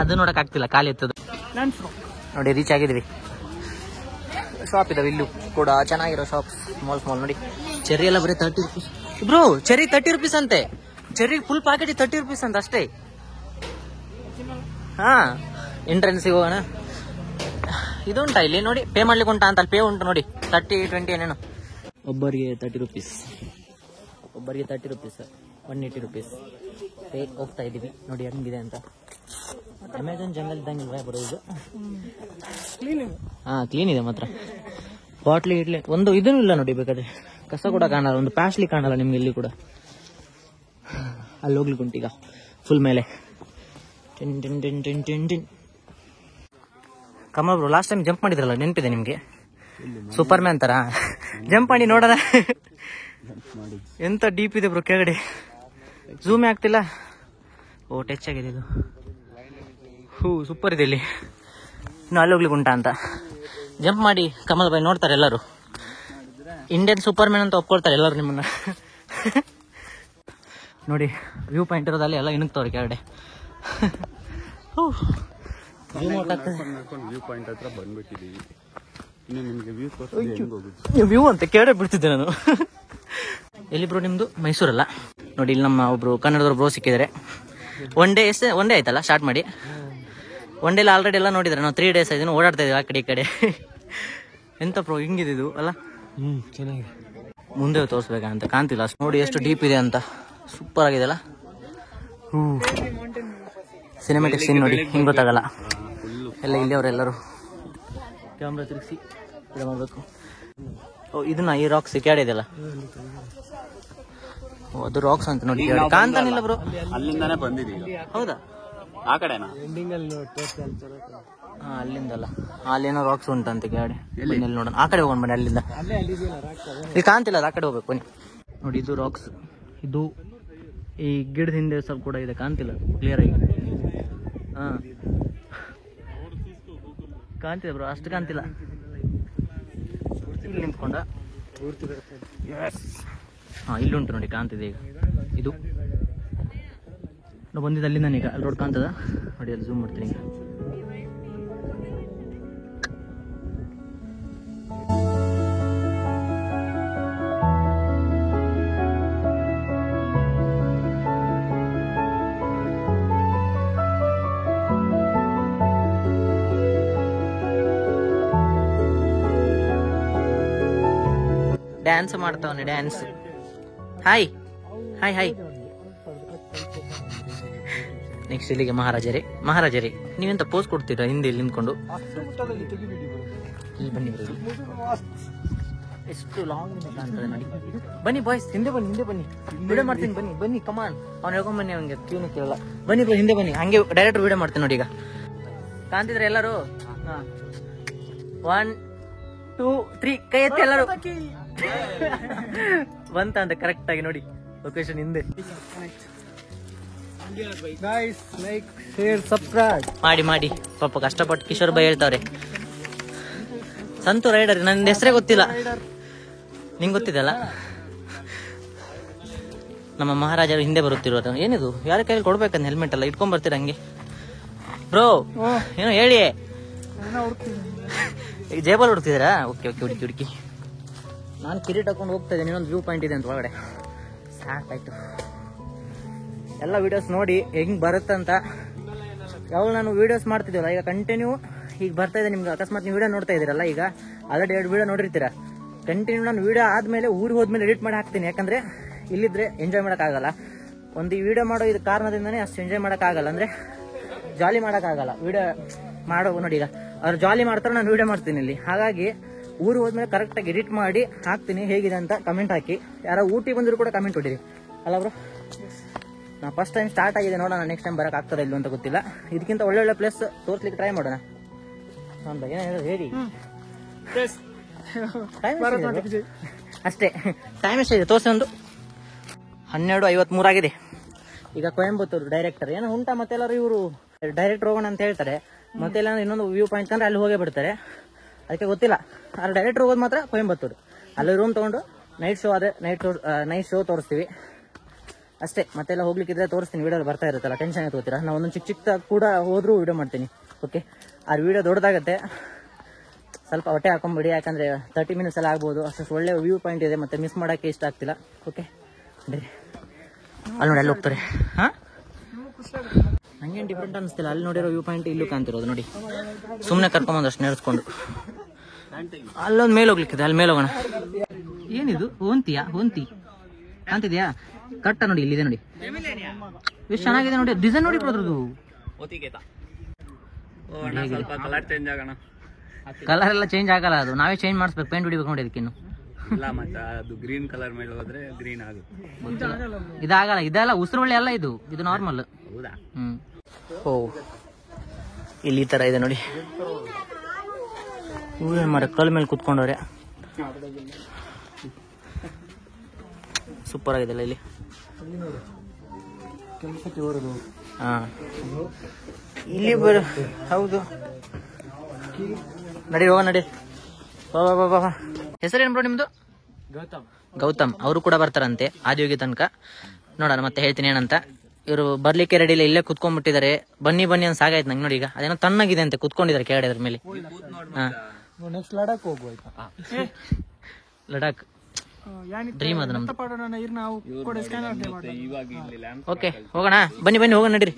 ಅದು ನೋಡಕ್ ಆಗ್ತಿಲ್ಲ, ಖಾಲಿ ಎತ್ತದು ನೋಡಿ. ರೀಚ್ ಆಗಿದ್ವಿ. ಶಾಪ್ ಇದಾವೆ ಇಲ್ಲೂ ಕೂಡ, ಚೆನ್ನಾಗಿರೋ ಶಾಪ್, ಸ್ಮಾಲ್ ನೋಡಿ. ಚೆರ್ರಿ ಎಲ್ಲ ಬರೀ 30 ರೂಪೀಸ್ ಬ್ರೋ. ಚೆರ್ರಿ 30 ರೂಪೀಸ್ ಅಂತೆ. ಚೆರ್ರಿ ಫುಲ್ ಪ್ಯಾಕೆಟ್ 30 ರೂಪೀಸ್ ಅಂತ ಅಷ್ಟೇ. ಹಾ, ಎಂಟ್ರೆನ್ಸಿಗೆ ಹೋಗೋಣ. ಇದುಂಟಾ ಇಲ್ಲಿ ನೋಡಿ, ಪೇ ಮಾಡ್ಲಿಕ್ಕೆ ಉಂಟಾ ಅಂತ. ಅಲ್ಲಿ ಪೇ ಉಂಟು ನೋಡಿ, 30, 20 ಏನೇನು. ಒಬ್ಬರಿಗೆ 30 ರೂಪೀಸ್, ಒಬ್ಬರಿಗೆ 30 ರೂಪೀಸ್, 180 ರೂಪೀಸ್ ಪೇ. ಹೋಗ್ತಾ ಇದ್ದೀವಿ ನೋಡಿ ಹೆಂಗಿದೆ ಅಂತ. ಅಮೆಝಾನ್ ಜಂಗಲ್ ಇದ್ದಂಗಿಲ್ವಾ ಬರೋದು? ಹಾ, ಕ್ಲೀನ್ ಇದೆ ಮಾತ್ರ. ಬಾಟ್ಲಿ ಇಡ್ಲಿ ಒಂದು ಇದೂ ಇಲ್ಲ ನೋಡಿ, ಬೇಕಾದ್ರೆ ಕಸ ಕೂಡ ಕಾಣಲ್ಲ, ಒಂದು ಪ್ಯಾಸ್ಲಿ ಕಾಣಲ್ಲ ನಿಮ್ಗೆ ಇಲ್ಲಿ ಕೂಡ. ಅಲ್ಲಿ ಹೋಗ್ಲಿಕ್ಕೆ ಉಂಟೀಗ ಫುಲ್ ಮೇಲೆ. Kamal bro last time jump ಮಾಡಿದ್ರಲ್ಲ, ನೆನಪಿದೆ ನಿಮ್ಗೆ? ಸೂಪರ್ ಮ್ಯಾನ್ ತರ ಜಂಪ್ ಮಾಡಿ ನೋಡೋಣ. ಎಂತ ಡೀಪ್ ಇದೆ ಬ್ರೋ ಕೆಳಗಡೆ, ಝೂಮೇ ಆಗ್ತಿಲ್ಲ. ಓ, ಟಚ್ ಆಗಿದೆ ಇದು. ಸೂಪರ್ ಇದೆ ಇಲ್ಲಿ. ಇನ್ನು ಅಲ್ಲಿ ಹೋಗ್ಲಿಕ್ಕೆ ಉಂಟಾ ಅಂತ ಜಂಪ್ ಮಾಡಿ ಕಮಲ್ ಬಾಯ್ ನೋಡ್ತಾರೆ ಎಲ್ಲರೂ. ಇಂಡಿಯನ್ ಸೂಪರ್ ಮ್ಯಾನ್ ಅಂತ ಒಪ್ಕೊಳ್ತಾರೆ ಎಲ್ಲರೂ ನಿಮ್ಮನ್ನ. ನೋಡಿ ವ್ಯೂ ಪಾಯಿಂಟ್ ಇರೋದಲ್ಲಿ ಎಲ್ಲ ಇಣುಕ್ತವ್ರೆ ಕೆಳಗಡೆ. ವ್ಯೂ ಅಂತ ಕೆಳಗಡೆ ಬಿಡ್ತಿದ್ದೆ ನಾನು. ಎಲ್ಲಿ ಬ್ರೋ ನಿಮ್ದು? ಮೈಸೂರಲ್ಲ ನೋಡಿ. ಇಲ್ಲಿ ನಮ್ಮ ಒಬ್ರು ಕನ್ನಡದವ್ರು ಬ್ರೋ ಸಿಕ್ಕಿದ್ದಾರೆ. ಒನ್ ಡೇ ಆಯ್ತಲ್ಲ ಸ್ಟಾರ್ಟ್ ಮಾಡಿ. ಒನ್ ಡೇಲಿ ಆಲ್ರೆಡಿ ಎಲ್ಲ ನೋಡಿದ್ರೆ ನಾವು 3 ಡೇಸ್ ಆಯ್ತು ಓಡಾಡ್ತಾ ಇದೀವಿ ಆ ಕಡೆ ಈ ಕಡೆ. ಎಂತ ಬ್ರೋ ಹಿಂಗಿದೆ ಇದು ಅಲ್ಲ? ಚೆನ್ನಾಗಿದೆ. ಮುಂದೆ ತೋರಿಸ್ಬೇಕಂತ ಕಾಣ್ತಿಲ್ಲ ಅಷ್ಟು. ನೋಡಿ ಎಷ್ಟು ಡೀಪ್ ಇದೆ ಅಂತ, ಸೂಪರ್ ಆಗಿದೆ ಅಲ್ಲ. ಸಿನಿಮ್ಯಾಟಿಕ್ ಸೀನ್ ನೋಡಿ, ಹಿಂಗೆ ಗೊತ್ತಾಗಲ್ಲ. ಎಲ್ಲ ಇಲ್ಲಿ ಅವರೆಲ್ಲರೂ ಕ್ಯಾಮ್ರಾ ತಿರುಗಿಸಿ ಇದು ಮಾಡಬೇಕು. ಓ, ಇದನ್ನ ಈ ರಾಕ್ಸ್ ಕೆಳಗಡೆ ಇದೆಯಲ್ಲ, ಅದು ರಾಕ್ಸ್ ಅಂತ ನೋಡಿ. ಕಾಣ್ತಾನಿಲ್ಲ ಬ್ರೋ, ಅಲ್ಲಿಂದಾನೆ ಬಂದಿದ್ದೀವಿ. ಹೌದಾ? ಆ ಕಡೆನಾ? ಹಾ, ಅಲ್ಲಿಂದಲ್ಲ, ಅಲ್ಲೇನೋ ರಾಕ್ಸ್ ಉಂಟಂತೆ ಕೆಳಗಡೆ. ನೋಡೋಣ, ಆ ಕಡೆ ಹೋಗೋಣ ಬನ್ನಿ. ಅಲ್ಲಿಂದ ಇಲ್ಲಿ ಕಾಣ್ತಿಲ್ಲ, ಆ ಕಡೆ ಹೋಗ್ಬೇಕು ಬನ್ನಿ. ನೋಡಿ ಇದು ರಾಕ್ಸ್, ಇದು ಈ ಗಿಡದ ಹಿಂದೆ ಸ್ವಲ್ಪ ಕೂಡ ಇದೆ, ಕಾಣ್ತಿಲ್ಲ ಕ್ಲಿಯರ್ ಆಗಿ. ಹಾ, ಕಾಣ್ತಿದೆ ಬ್ರೋ, ಅಷ್ಟು ಕಾಣ್ತಿಲ್ಲ. ಇಲ್ಲಿ ನಿಂತ್ಕೊಂಡ. ಹಾ, ಇಲ್ಲುಂಟು ನೋಡಿ, ಕಾಣ್ತಿದೆ ಈಗ. ಇದು ನಾವು ಬಂದಿದ್ದು ಅಲ್ಲಿಂದ. ಈಗ ಅಲ್ಲಿ ರೋಡ್ ಕಾಣ್ತದ ನೋಡಿ, ಅಲ್ಲಿ ಝೂಮ್ ಮಾಡ್ತೀನಿ ಈಗ. ಡ್ಯಾನ್ಸ್ ಮಾಡ್ತಾವನೆ, dance. Hi hi hi. Next ಇಲ್ಲಿಗೆ ಮಹಾರಾಜರೇ ನೀವೆಂತ ಪೋಸ್ ಕೊಡ್ತೀರಾ ಹಿಂದೆ ಇಲ್ಲಿ ನಿಂತ್ಕೊಂಡು? ಇಲ್ಲಿ ಬನ್ನಿ, ಎಷ್ಟು ಲಾಂಗ್ ಕಾಣ್ತದೆ ನೋಡಿ. ಬನ್ನಿ ಬಾಯ್ಸ್, ಹಿಂದೆ ಬನ್ನಿ ವಿಡಿಯೋ ಮಾಡ್ತೀನಿ. ಬನ್ನಿ ಕಮಾನ್. ಅವ್ನು ಹೇಳ್ಕೊಂಡ್ ಬನ್ನಿ, ಅವನಿಗೆ ಕ್ಯೂನು ಕೇಳಲ್ಲ. ಬನ್ನಿ ಬ್ರೋ, ಹಿಂದೆ ಬನ್ನಿ, ಹಂಗೆ ಡೈರೆಕ್ಟ್ ವಿಡಿಯೋ ಮಾಡ್ತೀನಿ ನೋಡಿ. ಈಗ ಕಾಣ್ತಿದ್ರೆ ಎಲ್ಲರೂ? 1 2 3 ಕೈ ಎತ್ತಿ ಎಲ್ಲರೂ. ಬಂತ ಅಂತ ಕರೆಕ್ಟ್ ಆಗಿ ನೋಡಿ, ಲೊಕೇಶನ್ ಹಿಂದೆ. ಗೈಸ್ ಲೈಕ್ ಶೇರ್ ಸಬ್ಸ್ಕ್ರೈಬ್ ಮಾಡಿ ಮಾಡಿ ಪಾಪ ಕಷ್ಟಪಟ್ಟು ಕಿಶೋರ್ ಬೈ ಹೇಳ್ತಾವ್ರೆ. ಸಂತು ರೈಡರ್, ನನ್ನ ಹೆಸರೇ ಗೊತ್ತಿಲ್ಲ, ನಿಂಗೆ ಗೊತ್ತಿದೆಲ್ಲ. ನಮ್ಮ ಮಹಾರಾಜರು ಹಿಂದೆ ಬರುತ್ತಿರೋದು. ಏನಿದು ಯಾರ ಕೈಯಲ್ಲಿ ಕೊಡ್ಬೇಕಂತ ಹೆಲ್ಮೆಟ್ ಎಲ್ಲ ಇಟ್ಕೊಂಡ್ ಬರ್ತೀರ ಹಂಗೆ ಬ್ರೋ? ಏನೋ ಹೇಳಿ. ಈಗ ಜೇಬಲ್ ಹುಡ್ತಿದ್ದೀರಾ? ಓಕೆ ಓಕೆ, ಹುಡುಕಿ ಹುಡುಕಿ. ನಾನು ಕಿರೀಟ್ ಹಾಕೊಂಡು ಹೋಗ್ತಾ ಇದ್ದೀನಿ, ಇನ್ನೊಂದು ವ್ಯೂ ಪಾಯಿಂಟ್ ಇದೆ ಅಂತ ಒಳಗಡೆ. ಸಾಕಾಯ್ತು. ಎಲ್ಲ ವಿಡಿಯೋಸ್ ನೋಡಿ ಹೆಂಗ್ ಬರುತ್ತಂತ. ಯಾವಾಗ ನಾನು ವಿಡಿಯೋಸ್ ಮಾಡ್ತಿದ್ದೀವಲ್ಲ, ಈಗ ಕಂಟಿನ್ಯೂ ಈಗ ಬರ್ತಾ ಇದೆ ನಿಮ್ಗೆ. ಅಕಸ್ಮಾತ್ ನೀವು ವಿಡಿಯೋ ನೋಡ್ತಾ ಇದ್ದೀರಲ್ಲ, ಈಗ ಆಲ್ರೆಡಿ 2 ವಿಡಿಯೋ ನೋಡಿರ್ತೀರಾ. ಕಂಟಿನ್ಯೂ ನಾನು ವಿಡಿಯೋ ಆದ್ಮೇಲೆ ಊರಿಗೆ ಹೋದ್ಮೇಲೆ ಎಡಿಟ್ ಮಾಡಿ ಹಾಕ್ತೀನಿ. ಯಾಕಂದ್ರೆ ಇಲ್ಲಿದ್ರೆ ಎಂಜಾಯ್ ಮಾಡೋಕ್ಕಾಗಲ್ಲ. ಒಂದು ಈ ವಿಡಿಯೋ ಮಾಡೋ ಇದು ಕಾರಣದಿಂದನೇ ಅಷ್ಟು ಎಂಜಾಯ್ ಮಾಡೋಕ್ಕಾಗಲ್ಲ, ಅಂದ್ರೆ ಜಾಲಿ ಮಾಡೋಕ್ಕಾಗಲ್ಲ. ವಿಡಿಯೋ ಮಾಡೋ ನೋಡಿ, ಈಗ ಅವ್ರು ಜಾಲಿ ಮಾಡ್ತಾರೆ, ನಾನು ವಿಡಿಯೋ ಮಾಡ್ತೀನಿ ಇಲ್ಲಿ. ಹಾಗಾಗಿ ಊರಿಗೆ ಹೋದ್ಮೇಲೆ ಕರೆಕ್ಟಾಗಿ ಎಡಿಟ್ ಮಾಡಿ ಹಾಕ್ತೀನಿ. ಹೇಗಿದೆ ಅಂತ ಕಮೆಂಟ್ ಹಾಕಿ. ಯಾರೋ ಊಟಿ ಬಂದರೂ ಕೂಡ ಕಮೆಂಟ್ ಹೊಡಿರಿ ಅಲ್ಲ ಬ್ರೋ. ನಾ ಫಸ್ಟ್ ಟೈಮ್ ಸ್ಟಾರ್ಟ್ ಆಗಿದೆ, ನೋಡೋಣ ನೆಕ್ಸ್ಟ್ ಟೈಮ್ ಬರೋಕೆ ಆಗ್ತದೆ ಇಲ್ಲೋ ಅಂತ ಗೊತ್ತಿಲ್ಲ. ಇದಕ್ಕಿಂತ ಒಳ್ಳೊಳ್ಳೆ ಪ್ಲೇಸ್ ತೋರಿಸ್ಲಿಕ್ಕೆ ಟ್ರೈ ಮಾಡೋಣ. ಏನಾದ್ರು ಹೇಳಿ. ಅಷ್ಟೇ, ಟೈಮ್ ಎಷ್ಟಿದೆ ತೋರಿಸಿ. ಒಂದು 12:53 ಆಗಿದೆ. ಈಗ ಕೊಯಂಬತ್ತೂರು ಡೈರೆಕ್ಟರ್ ಏನೋ ಉಂಟಾ, ಮತ್ತೆಲ್ಲರೂ ಇವರು ಡೈರೆಕ್ಟರ್ ಹೋಗೋಣ ಅಂತ ಹೇಳ್ತಾರೆ. ಮತ್ತೆಲ್ಲ ಇನ್ನೊಂದು ವ್ಯೂ ಪಾಯಿಂಟ್ ಅಂದ್ರೆ ಅಲ್ಲಿ ಹೋಗೇ ಬಿಡ್ತಾರೆ. ಅದಕ್ಕೆ ಗೊತ್ತಿಲ್ಲ. ಅಲ್ಲಿ ಡೈರೆಕ್ಟರ್ ಹೋಗೋದು ಮಾತ್ರ ಕೊಯಂಬತ್ತೂರು. ಅಲ್ಲಿ ರೂಮ್ ತಗೊಂಡು ನೈಟ್ ಶೋ ಅದೇ ನೈಟ್ ಶೋ ತೋರಿಸ್ತೀವಿ ಅಷ್ಟೇ. ಮತ್ತೆಲ್ಲ ಹೋಗ್ಲಿಕ್ಕಿದ್ರೆ ತೋರಿಸ್ತೀನಿ. ವಿಡಿಯೋ ಬರ್ತಾ ಇರುತ್ತಲ್ಲ, ಟೆನ್ಷನ್ ಆಯ್ತು. ನಾವು ಒಂದೊಂದು ಚಿಕ್ಕ ಕೂಡ ಹೋದ್ರೂ ವಿಡಿಯೋ ಮಾಡ್ತೀನಿ. ಓಕೆ, ಆ ವಿಡಿಯೋ ದೊಡ್ಡದಾಗತ್ತೆ, ಸ್ವಲ್ಪ ಹೊಟ್ಟೆ ಹಾಕೊಂಬಿಡಿ. ಯಾಕಂದ್ರೆ 30 ಮಿನಿಟ್ಸ್ ಎಲ್ಲ ಆಗ್ಬೋದು. ಅಷ್ಟು ಒಳ್ಳೆ ವ್ಯೂ ಪಾಯಿಂಟ್ ಇದೆ, ಮತ್ತೆ ಮಿಸ್ ಮಾಡೋಕ್ಕೆ ಇಷ್ಟ ಆಗ್ತಿಲ್ಲ. ಓಕೆ, ಅಲ್ಲಿ ನೋಡಿ, ಅಲ್ಲಿ ಹೋಗ್ತಾರೆ. ಹಾಂ, ನಂಗೇನು ಡಿಫ್ರೆಂಟ್ ಅನಿಸ್ತಿಲ್ಲ. ಅಲ್ಲಿ ನೋಡಿರೋ ವ್ಯೂ ಪಾಯಿಂಟ್ ಇಲ್ಲೂ ಕಾಣ್ತಿರೋದು ನೋಡಿ. ಸುಮ್ಮನೆ ಕರ್ಕೊಂಬಂದು ಅಷ್ಟು ನಡೆಸ್ಕೊಂಡು ಅಲ್ಲೊಂದು ಮೇಲೆ ಹೋಗ್ಲಿಕ್ಕಿದೆ, ಅಲ್ಲಿ ಮೇಲೆ ಹೋಗೋಣ. ಏನಿದು ಹೊಂತಿ ಕಾಣ್ತಿದ್ಯಾ? ಕರೆಕ್ಟ ನೋಡಿ, ಇಲ್ಲಿದೆ ನೋಡಿ, ಎಷ್ಟು ಚೆನ್ನಾಗಿದೆ ನೋಡಿ. ಡಿಸೈನ್ ನೋಡಿ ಬ್ರದ್ರದು. ಕಲರ್ ಎಲ್ಲ ಚೇಂಜ್ ಆಗಲ್ಲ, ಅದು ನಾವೇ ಚೇಂಜ್ ಮಾಡಿಸ್ಬೇಕು. ಪೇಂಟ್ ಹೊಡಿಬೇಕು ನೋಡಿ ಅದಕ್ಕಿನ್ನು. ಇಲ್ಲ ಮತ್ತೆ ಅದು ಗ್ರೀನ್ ಕಲರ್ ಮೇಲೆ ಹೋದ್ರೆ ಗ್ರೀನ್ ಆಗುತ್ತೆ. ಇದಾಗಲ್ಲ, ಇದೆಲ್ಲ ಉಸಿರುಳ್ಳಿ ಅಲ್ಲ, ಇದು ನಾರ್ಮಲ್. ಹೌದಾ? ಓ, ಇಲ್ಲಿ ಈ ತರ ಇದೆ ನೋಡಿ. ಮರ ಕಲ್ ಮೇಲೆ ಕುತ್ಕೊಂಡವ್ರೆ. ಸೂಪರ್ ಆಗಿದೆಲ್ಲ ಇಲ್ಲಿ. ಹಾ, ಇಲ್ಲಿ ಹೌದು. ನಡಿ ಹೋಗ, ನಡಿ. ಹೆಸರೇನು ಬ್ರೋ ನಿಮ್ದು? ಗೌತಮ್. ಅವರು ಕೂಡ ಬರ್ತಾರಂತೆ ಆದಿಯೋಗಿ ತನಕ. ನೋಡೋಣ ಮತ್ತೆ ಹೇಳ್ತೀನಿ ಏನಂತ. ಇವರು ಬರ್ಲಿಕ್ಕೆ ರೆಡಿ ಇಲ್ಲ, ಇಲ್ಲೇ ಕುತ್ಕೊಂಡ್ಬಿಟ್ಟಿದ್ದಾರೆ. ಬನ್ನಿ ಬನ್ನಿ ಅಂತ ಸಾಗಾಯ್ತು ನಂಗೆ ನೋಡಿ. ಈಗ ಅದೇನೋ ತಣ್ಣಗಿದೆ ಅಂತೆ, ಕುತ್ಕೊಂಡಿದ್ದಾರೆ ಕೆಳಗಡೆ ಅದ್ರ ಮೇಲೆ. ಹಾ, ನೆಕ್ಸ್ಟ್ ಲಡಾಖ್ ಹೋಗುವ. ಲಡಾಖ್ ಡ್ರೀಮ್ ಅದು ನಮ್ದು. ಓಕೆ, ಹೋಗೋಣ, ಬನ್ನಿ ಬನ್ನಿ ಹೋಗೋಣ, ನಡೀರಿ.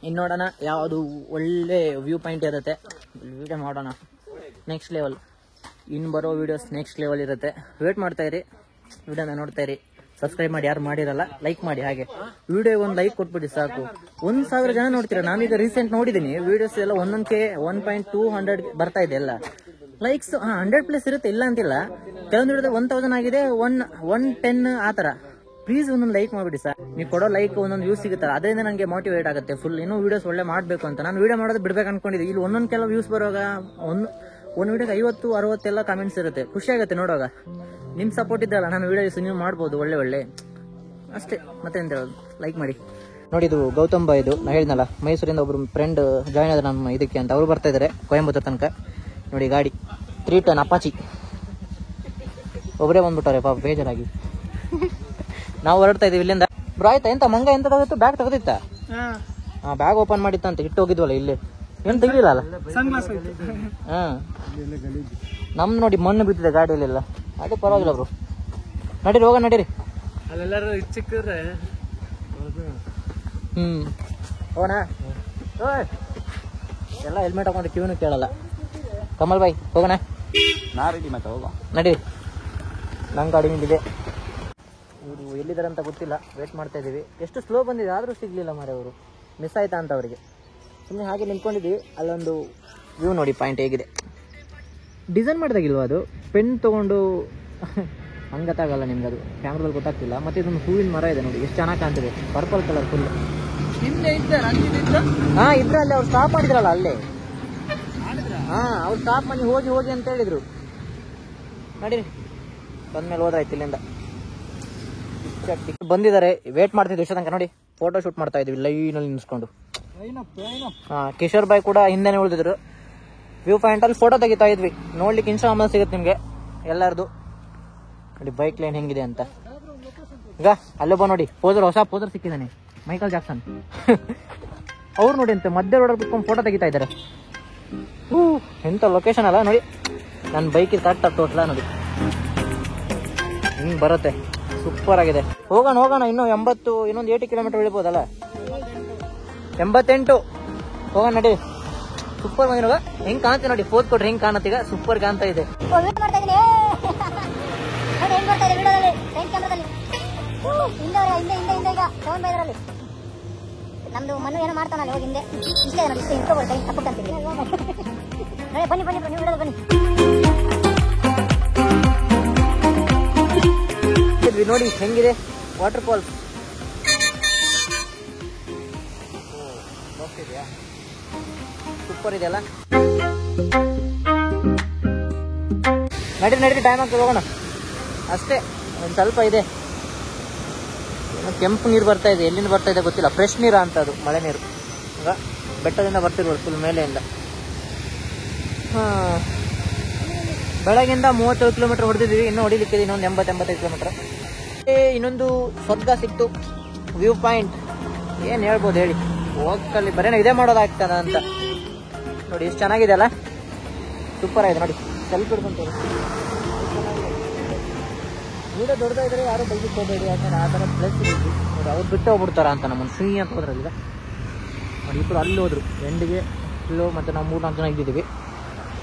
ಇನ್ನು ನೋಡೋಣ ಯಾವುದು ಒಳ್ಳೆ ವ್ಯೂ ಪಾಯಿಂಟ್ ಇರುತ್ತೆ, ವಿಡಿಯೋ ಮಾಡೋಣ. ನೆಕ್ಸ್ಟ್ ಲೆವೆಲ್ ಇನ್ನು ಬರೋ ವಿಡಿಯೋಸ್ ನೆಕ್ಸ್ಟ್ ಲೆವೆಲ್ ಇರುತ್ತೆ. ವೇಟ್ ಮಾಡ್ತಾ ಇರಿ, ವಿಡಿಯೋನ ನೋಡ್ತಾ ಇರಿ. ಸಬ್ಸ್ಕ್ರೈಬ್ ಮಾಡಿ, ಯಾರು ಮಾಡಿರಲ್ಲ ಲೈಕ್ ಮಾಡಿ. ಹಾಗೆ ವಿಡಿಯೋ ಒಂದು ಲೈಕ್ ಕೊಟ್ಬಿಡಿ ಸಾಕು. 1,000 ಜನ ನೋಡ್ತೀರಾ. ನಾನೀಗ ರೀಸೆಂಟ್ ನೋಡಿದ್ದೀನಿ ವಿಡಿಯೋಸ್ ಎಲ್ಲ 1K 1.200 ಬರ್ತಾ ಇದೆ ಎಲ್ಲ. ಲೈಕ್ಸ್ 100+ ಇರುತ್ತೆ, ಇಲ್ಲ ಅಂತಿಲ್ಲ. ಕೆಲವೊಂದು ವಿಡಿಯೋದಲ್ಲಿ 1000 ಆಗಿದೆ, 110 ಆ ಥರ. ಪ್ಲೀಸ್ ಒಂದೊಂದು ಲೈಕ್ ಮಾಡಿಬಿಡಿ ಸರ್. ನೀವು ಕೊಡೋ ಲೈಕ್ ಒಂದೊಂದು ವ್ಯೂಸ್ ಸಿಗುತ್ತಲ್ಲ, ಅದರಿಂದ ನನಗೆ ಮೋಟಿವೇಟ್ ಆಗುತ್ತೆ ಫುಲ್. ಇನ್ನೂ ವಿಡಿಯೋಸ್ ಒಳ್ಳೆ ಮಾಡಬೇಕು ಅಂತ. ನಾನು ವಿಡಿಯೋ ಮಾಡೋದು ಬಿಡ್ಬೇಕು ಅನ್ಕೊಂಡಿದ್ದೆ. ಇಲ್ಲಿ ಒಂದೊಂದು ಕೆಲವು ವ್ಯೂಸ್ ಬರುವಾಗ ಒಂದು ವಿಡಿಯೋಗೆ 50-60 ಎಲ್ಲ ಕಮೆಂಟ್ಸ್ ಇರುತ್ತೆ. ಖುಷಿ ಆಗುತ್ತೆ ನೋಡುವಾಗ. ನಿಮ್ಮ ಸಪೋರ್ಟ್ ಇದ್ದಲ್ಲ ನಾನು ವಿಡಿಯೋಸ್ ನೀವು ಮಾಡ್ಬೋದು ಒಳ್ಳೆ ಅಷ್ಟೇ. ಮತ್ತೆ ಎಂತ ಹೇಳೋದು, ಲೈಕ್ ಮಾಡಿ. ನೋಡಿ, ಇದು ಗೌತಮ್ ಬಾಯ್. ಇದು ನಾ ಹೇಳಿದ್ನಲ್ಲ, ಮೈಸೂರಿಂದ ಒಬ್ರು ಫ್ರೆಂಡ್ ಜಾಯ್ನ್ ಆದ್ರೆ ನಮ್ಮ ಇದಕ್ಕೆ ಅಂತ. ಅವರು ಬರ್ತಾ ಇದ್ದಾರೆ ಕೊಯಂಬತ್ತೂರು ತನಕ. ನೋಡಿ ಗಾಡಿ 3 ಟನ್ ಅಪಾಚಿ. ಒಬ್ಬರೇ ಬಂದ್ಬಿಟ್ಟಾರೆ ಪಾಪ, ಬೇಜಾರಾಗಿ. ನಾವು ಹೊರಡ್ತಾ ಇದೀವಿ ಇಲ್ಲಿಂದ. ಬ್ರೋ ಆಯ್ತಾ? ಎಂತ ಮಂಗ ಎಂತ ತೆಗೆದಿತ್ತು? ಬ್ಯಾಗ್ ತೆಗೆದಿತ್ತ? ಬ್ಯಾಗ್ ಓಪನ್ ಮಾಡಿತ್ತಂತ ಇಟ್ಟು ಹೋಗಿದ್ವಲ್ಲ ಇಲ್ಲಿ. ಏನು ತೆಗಿಲಿಲ್ಲ ಅಲ್ಲ? ಹಾ, ನಮ್ದು ನೋಡಿ ಮಣ್ಣು ಬಿದ್ದಿದೆ ಗಾಡಿಯಲ್ಲೆಲ್ಲ. ಅದು ಪರವಾಗಿಲ್ಲ ಬ್ರೋ. ನಡೀರಿ ಹೋಗೋಣ, ನಡೀರಿ. ಅಲ್ಲೆಲ್ಲರೂ ಚಿಕ್ಕಿದ್ರೆ ಹೋಗೋಣ. ಎಲ್ಲ ಹೆಲ್ಮೆಟ್ ಹಾಕೊಂಡು ಕಿವಿನೂ ಕೇಳಲ್ಲ. ಕಮಲ್ ಬಾಯ್ ಹೋಗೋಣ. ನಾ ರೆಡಿ, ಮತ್ತೆ ಹೋಗೋ, ನಡೀರಿ. ನಂಗೆ ಗಾಡಿ ನಿಂತಿದೆ. ಇವರು ಎಲ್ಲಿದ್ದಾರೆ ಅಂತ ಗೊತ್ತಿಲ್ಲ, ವೇಟ್ ಮಾಡ್ತಾ ಇದ್ದೀವಿ. ಎಷ್ಟು ಸ್ಲೋ ಬಂದಿದೆ ಆದರೂ ಸಿಗಲಿಲ್ಲ ಮಾರೆ. ಅವರು ಮಿಸ್ ಆಯ್ತಾ ಅಂತ ಅವರಿಗೆ. ಸುಮ್ಮನೆ ಹಾಗೆ ನಿಂತ್ಕೊಂಡಿದ್ದೀವಿ. ಅಲ್ಲೊಂದು ವ್ಯೂ ನೋಡಿ, ಪಾಯಿಂಟ್ ಹೇಗಿದೆ. ಡಿಸೈನ್ ಮಾಡಿದಾಗಿಲ್ವ ಅದು? ಪೆನ್ ತೊಗೊಂಡು ಹಂಗೆ ಗೊತ್ತಾಗಲ್ಲ ನಿಮ್ಗೆ, ಅದು ಕ್ಯಾಮ್ರಾದಲ್ಲಿ ಗೊತ್ತಾಗ್ತಿಲ್ಲ. ಮತ್ತು ಇದೊಂದು ಹೂವಿನ ಮರ ಇದೆ ನೋಡಿ, ಎಷ್ಟು ಚೆನ್ನಾಗಿ ಕಾಣ್ತಿದೆ, ಪರ್ಪಲ್ ಕಲರ್ ಫುಲ್. ಹಾಂ, ಇದ್ರೆ ಅಲ್ಲಿ ಅವ್ರು ಸ್ಟಾಪ್ ಮಾಡಿದ್ರಲ್ಲ ಅಲ್ಲೇ. ಹಾಂ, ಅವ್ರು ಸ್ಟಾಪ್ ಮಾಡಿ ಹೋಗಿ ಅಂತ ಹೇಳಿದ್ರು. ನಡೀರಿ, ಬಂದ್ಮೇಲೆ ಹೋದ್ರಾಯ್ತು ಇಲ್ಲಿಂದ. ಬಂದಿದ್ದಾರೆ, ವೇಟ್ ಮಾಡ್ತಿದ್ವಿ ಇಷ್ಟ ತನಕ ನೋಡಿ. ಫೋಟೋ ಶೂಟ್ ಮಾಡ್ತಾ ಇದ್ವಿ ಲೈನಲ್ಲಿ ನಿಲ್ಸ್ಕೊಂಡು. ಕಿಶೋರ್ ಬಾಯ್ ಕೂಡ ಹಿಂದೆನೇ ಉಳಿದಿದ್ರು. ವ್ಯೂ ಪಾಯಿಂಟಲ್ಲಿ ಫೋಟೋ ತೆಗಿತಾ ಇದ್ವಿ. ನೋಡ್ಲಿಕ್ಕೆ ಇನ್ಸ್ಟಾಗ್ರಾಮ್ ಸಿಗುತ್ತೆ ನಿಮಗೆ ಎಲ್ಲರದು. ನೋಡಿ ಬೈಕ್ ಲೈನ್ ಹೆಂಗಿದೆ ಅಂತ. ಈಗ ಅಲ್ಲೊಬ್ಬ ನೋಡಿ ಪೋಸರ್, ಹೊಸ ಪೋಸರ್ ಸಿಕ್ಕಿದ್ದಾನೆ, ಮೈಕಲ್ ಜಾಕ್ಸನ್. ಅವ್ರು ನೋಡಿ ಅಂತ ಮಧ್ಯ ರೋಡಲ್ಲಿ ಕುತ್ಕೊಂಡು ಫೋಟೋ ತೆಗಿತಾ ಇದ್ದಾರೆ. ಎಂತ ಲೊಕೇಶನ್ ಅಲ್ಲ ನೋಡಿ. ನನ್ನ ಬೈಕಿಗೆ ಕರೆಕ್ಟ್ ಆಗಿ ತೋರ್ಸಲ್ಲ ನೋಡಿ, ಹಿಂಗೆ ಬರುತ್ತೆ. ಸೂಪರ್ ಆಗಿದೆ. ಹೋಗೋಣ ಇನ್ನೂ 80, ಇನ್ನೊಂದು 80 ಕಿಲೋಮೀಟರ್ ಇಳಿಬೋದಲ್ಲ. 88 ಹೋಗೋಣ ನಡಿ. ಸೂಪರ್ ಬಂದಿರೋಗ ಹೆಂಗ್ ಕಾಣುತ್ತೆ ನೋಡಿ. ಫೋರ್ತ್ ಕೊಟ್ರೆ ಹೆಂಗ್ ಕಾಣುತ್ತೆ ಈಗ, ಸೂಪರ್ ಕಾಣ್ತಾ ಇದೆ. ನಮ್ದು ಮಣ್ಣು ಏನೋ ಮಾಡ್ತಾನಲ್ಲ ಹೋಗಿ ಹಿಂದೆ ಇಷ್ಟೇ ನೋಡಿ, ಇಷ್ಟೇ ಇಟ್ಕೊಳ್ತಾ ತಪ್ಪಂತೀವಿ. ಬನ್ನಿ ಬನ್ನಿ ನೀವು ಬಿಡೋದು ಬನ್ನಿ. ನೋಡಿ ಹೆಂಗಿದೆ ವಾಟರ್ ಫಾಲ್ಸ್. ಸೂಪರ್ ಇದೆಯಲ್ಲ. ನಡೀರಿ ಟೈಮ್ ಆಗ್ತದೆ, ಹೋಗೋಣ ಅಷ್ಟೇ. ಒಂದು ಸ್ವಲ್ಪ ಇದೆ. ಕೆಂಪು ನೀರು ಬರ್ತಾ ಇದೆ. ಎಲ್ಲಿಂದ ಬರ್ತಾ ಇದೆ ಗೊತ್ತಿಲ್ಲ. ಫ್ರೆಶ್ ನೀರು ಅಂತ ಅದು, ಮಳೆ ನೀರು. ಈಗ ಬೆಟ್ಟದಿಂದ ಬರ್ತಿರ್ಬೋದು ಫುಲ್ ಮೇಲೆಯಿಂದ. ಬೆಳಗಿಂದ 37 ಕಿಲೋಮೀಟರ್ ಹೊಡೆದಿದ್ದೀವಿ. ಇನ್ನೂ ಹೊಡಿಲಿಕ್ಕಿದೆ ಇನ್ನೊಂದು 80-85 ಕಿಲೋಮೀಟರ್. ಇನ್ನೊಂದು ಸ್ವರ್ಗ ಸಿಕ್ತು, ವ್ಯೂ ಪಾಯಿಂಟ್. ಏನು ಹೇಳ್ಬೋದು ಹೇಳಿ, ಹೋಗಲ್ಲಿ ಬರೇನ ಇದೇ ಮಾಡೋದಾಗ್ತದ ಅಂತ. ನೋಡಿ ಎಷ್ಟು ಚೆನ್ನಾಗಿದೆ ಅಲ್ಲ, ಸೂಪರ್ ಆಗಿದೆ ನೋಡಿ. ಸೆಲ್ಫ್ ಹಿಡ್ಕೊಂತೀವಿ. ವಿಡಿಯೋ ದೊಡ್ಡದಾಗಿದ್ರೆ ಯಾರು ಬೈಕ್ ಹೋಗಬೇಡಿ, ಯಾಕಂದ್ರೆ ಆ ಥರ ಪ್ಲೇಸ್ ಇದೆ ನೋಡಿ. ಅವ್ರು ಬಿಟ್ಟು ಹೋಗ್ಬಿಡ್ತಾರ ಅಂತ ನಮ್ಮನ್ನು ಫ್ರೀ ಅಂತ ಹೋದ್ರಲ್ಲ. ನೋಡಿ ಇಬ್ಬರು ಅಲ್ಲಿ ಹೋದ್ರು ಎಂಡಿಗೆ ಇಲ್ಲೋ, ಮತ್ತು ನಾವು 3-4 ಜನ ಇದ್ದಿದ್ದೀವಿ.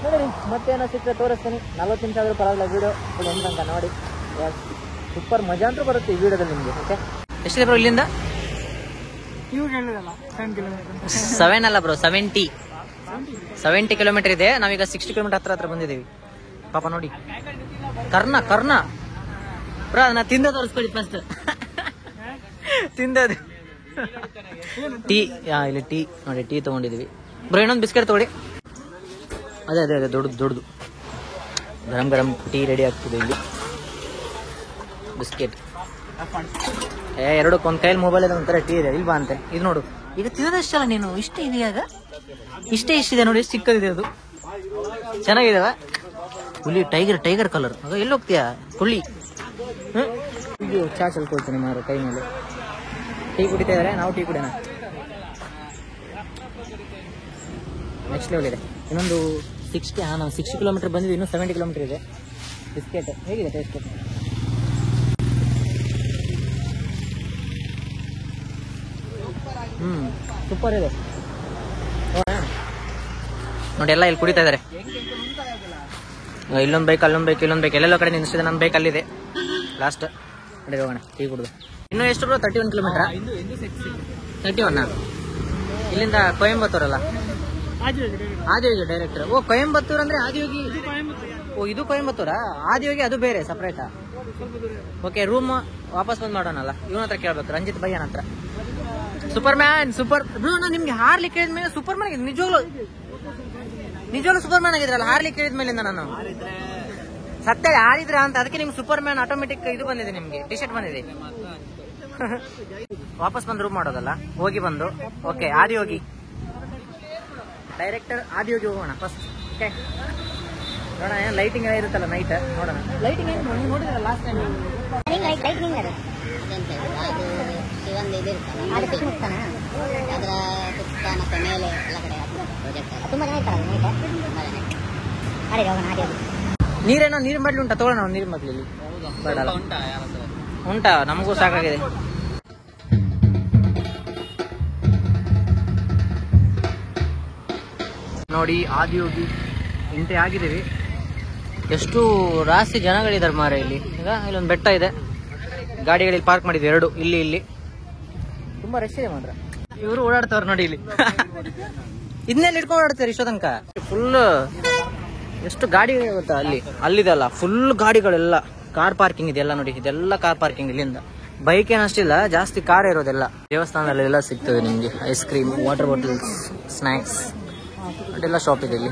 ನೋಡಿ ಮತ್ತೇನೋ ಸಿಕ್ಕರೆ ತೋರಿಸ್ತೀನಿ. 40 ನಿಮಿಷ ಆದರೂ ಪರವಾಗಿಲ್ಲ ವಿಡಿಯೋ ಫುಲ್ ಎಂಡ್ ತನಕ ನೋಡಿ. ಸೂಪರ್ ಮಜಾ ಅಂತೂ ಬರುತ್ತೆ ಈ ವಿಡಿಯೋದಲ್ಲಿ ನಿಮಗೆ. ಓಕೆ, ಎಷ್ಟಿದೆ ಬ್ರೋ ಇಲ್ಲಿಂದ? 7 ಅಲ್ಲ ಬ್ರೋ, 70 ಕಿಲೋಮೀಟರ್ ಇದೆ. ನಾವೀಗ 60 ಕಿಲೋಮೀಟರ್ ಹತ್ರ ಬಂದಿದ್ದೀವಿ. ಪಾಪ ನೋಡಿ ಕರ್ನ ಬ್ರೋ, ಅದನ್ನ ತಿಂದ ತೋರಿಸ್ಕೊಳ್ಳಿ ಫಸ್ಟ್. ತಿಂದದು ಟೀ. ಇಲ್ಲಿ ಟೀ ನೋಡಿ, ಟೀ ತೊಗೊಂಡಿದ್ದೀವಿ ಬ್ರೋ. ಇನ್ನೊಂದು ಬಿಸ್ಕೆಟ್ ತೊಗೊಳ್ಳಿ. ಅದೇ ದೊಡ್ಡದು ಗರಂ ಟೀ ರೆಡಿ ಆಗ್ತಿದೆ ಇಲ್ಲಿ. ಬಿಸ್ಕೆಟ್ 2 ಒಂದು ಕೈಯಲ್ಲಿ ಮೊಬೈಲ್ ಇದೆ, ಒಂಥರ ಟೀ ಇದೆ. ಇಲ್ವಾ ಅಂತೆ ಇದು ನೋಡು. ಈಗ ತಿನ್ನೋದಷ್ಟಲ್ಲ ನೀನು, ಇಷ್ಟೇ ಇದೆಯಾಗ, ಇಷ್ಟಿದೆ ನೋಡಿ, ಎಷ್ಟು ಚಿಕ್ಕದಿದೆ ಅದು. ಚೆನ್ನಾಗಿದಾವ. ಹುಲಿ ಟೈಗರ್ ಕಲರ್. ಆಗ ಎಲ್ಲಿ ಹೋಗ್ತೀಯಾ ಹುಲಿ? ಚಾ ಚಲ್ಕೊಳ್ತೀನಿ ಮಾರು ಕೈ ಮೇಲೆ. ಟೀ ಕುಡಿತಾ ಇದಾರೆ, ನಾವು ಟೀ ಕುಡಿಯೋಣ. ನೆಕ್ಸ್ಟ್ ಲೆವೆಲ್ ಇದೆ. ಇನ್ನೊಂದು 60, ನಾವು 60 ಕಿಲೋಮೀಟರ್ ಬಂದಿದ್ವಿ. ಇನ್ನೂ 70 ಕಿಲೋಮೀಟರ್ ಇದೆ. ಬಿಸ್ಕೆಟ್ ಹೇಗಿದೆ ಟೇಸ್ಟ್? ಸೂಪರ್ ಇದೆ ನೋಡಿ. ಎಲ್ಲ ಇಲ್ಲಿ ಕುಡಿತಾ ಇದಾರೆ. ಇಲ್ಲೊಂದು ಬೈಕ್, ಅಲ್ಲೊಂದು ಬೈಕ್, ಇಲ್ಲೊಂದು ಬೈಕ್, ಎಲ್ಲೆಲ್ಲೋ ಕಡೆ ನಿಲ್ಲಿಸಿದೆ. ನನ್ನ ಬೈಕ್ ಅಲ್ಲಿದೆ ಲಾಸ್ಟ್. ನೋಡಿ ಹೋಗೋಣ ಟೀ ಕುಡಿದು. ಇನ್ನೂ ಎಷ್ಟು ಬ್ರೋ? 31 ಕಿಲೋಮೀಟರ್. 31 ಇಲ್ಲಿಂದ ಕೊಯಂಬತ್ತೂರಲ್ಲ, ಆದಿಯೋಗಿ ಡೈರೆಕ್ಟರ್. ಓ ಕೊಯಂಬತ್ತೂರ್ ಅಂದ್ರೆ ಆದಿಯೋಗಿ. ಓ ಇದು ಕೊಯಂಬತ್ತೂರಾ? ಆದಿಯೋಗಿ ಅದು ಬೇರೆ ಸಪ್ರೇಟಾ? ಓಕೆ, ರೂಮ್ ವಾಪಸ್ ಬಂದ್ ಮಾಡೋಣಲ್ಲ. ಇವನ ಹತ್ರ ಕೇಳ್ಬೇಕು, ರಂಜಿತ್ ಭಯ್ಯನ ಹತ್ರ. Super man super bro. ನಾನು ನಿಮ್ಗೆ ಹಾರ್ಲಿಕ್ಕೆ ಹೇಳಿದ್ಮೇಲೆ ಸೂಪರ್ ಮ್ಯಾನ್ ಆಗಿದೆ. ನಿಜವಾಗ್ಲೂ ಸೂಪರ್ ಮ್ಯಾನ್ ಆಗಿದ್ರಲ್ಲ ಹಾರ್ಲಿಕ್ಕೆ ಹೇಳಿದ ಮೇಲಿಂದ. ನಾನು ಸತ್ಯ ಹಾರಿದ್ರ ಅಂತ, ಅದಕ್ಕೆ ನಿಮ್ಗೆ ಸೂಪರ್ ಮ್ಯಾನ್ ಆಟೋಮೆಟಿಕ್ ಇದು ಬಂದಿದೆ, ನಿಮ್ಗೆ ಟಿ ಶರ್ಟ್ ಬಂದಿದೆ. ವಾಪಸ್ ಬಂದು ರೂಮ್ ಮಾಡೋದಲ್ಲ, ಹೋಗಿ ಬಂದು. ಓಕೆ, ಆದಿಯೋಗಿ ಡೈರೆಕ್ಟರ್ ಆದಿಯೋಗಿ ಹೋಗೋಣ ಫಸ್ಟ್. ಓಕೆ, ನೋಡೋಣ. ಲೈಟಿಂಗ್ ಎಲ್ಲ ಇರುತ್ತಲ್ಲ ನೈಟ್, ನೋಡೋಣ. ಲೈಟಿಂಗ್ ಏನು ನೋಡಿದ್ರಲ್ಲ ಲಾಸ್ಟ್ ಟೈಮ್? ಲೈಟಿಂಗ್ ಅದು ಶಿವಂದು ಇದು ಇರುತ್ತಲ್ಲ, ಅದರ ಸುತ್ತ ಮತ್ತೆ ಮೇಲೆ ಎಲ್ಲ ಕಡೆ ತುಂಬ ಜನ ಇರ್ತಾರೆ ನೈಟ್. ಅದೇ ಹೋಗೋಣ. ನೀರೇನೋ ನೀರು ಮಾಡ್ಲಿ ಉಂಟಾ? ತಗೊಳ್ಳೋಣ ಒಂದು ನೀರು ಮಾಡ್ಲಿ. ಇಲ್ಲಿ ಬೇಡಲ್ಲ, ಉಂಟಾ? ನಮಗೂ ಸಾಕಾಗಿದೆ. ನೋಡಿ ಆದಿಯೋಗಿ ಎಂಟೆ ಆಗಿದ್ದೀವಿ. ಎಷ್ಟು ರಾಶಿ ಜನಗಳಿದ್ದಾರೆ ಮಾರೆ ಇಲ್ಲಿ. ಈಗ ಇಲ್ಲೊಂದು ಬೆಟ್ಟ ಇದೆ, ಗಾಡಿಗಳಲ್ಲಿ ಪಾರ್ಕ್ ಮಾಡಿದ್ವಿ 2 ಇಲ್ಲಿ. ತುಂಬಾ ರಶ್ ಇದೆ ಮಾತ್ರ. ಇವರು ಓಡಾಡ್ತವ್ರು ನೋಡಿ ಇಲ್ಲಿ. ಇದನ್ನೆಲ್ಲ ಇಟ್ಕೊಂಡು ಓಡಾಡ್ತಾರೆ ಇಷ್ಟೋ ತನಕ. ಫುಲ್ ಎಷ್ಟು ಗಾಡಿ ಗೊತ್ತಾ ಅಲ್ಲಿದೆಲ್ಲ ಫುಲ್ ಗಾಡಿಗಳೆಲ್ಲ. ಕಾರ್ ಪಾರ್ಕಿಂಗ್ ಇದೆಲ್ಲ ನೋಡಿ, ಇದೆಲ್ಲ ಕಾರ್ ಪಾರ್ಕಿಂಗ್. ಇಲ್ಲಿಂದ ಬೈಕ್ ಏನಷ್ಟಿಲ್ಲ, ಜಾಸ್ತಿ ಕಾರ್ ಇರೋದೆಲ್ಲ. ದೇವಸ್ಥಾನದಲ್ಲಿ ಎಲ್ಲ ಸಿಗ್ತದೆ ನಿಮ್ಗೆ. Ice cream, water bottles, snacks, ಅದೆಲ್ಲ ಶಾಪ್ ಇದೆ ಇಲ್ಲಿ.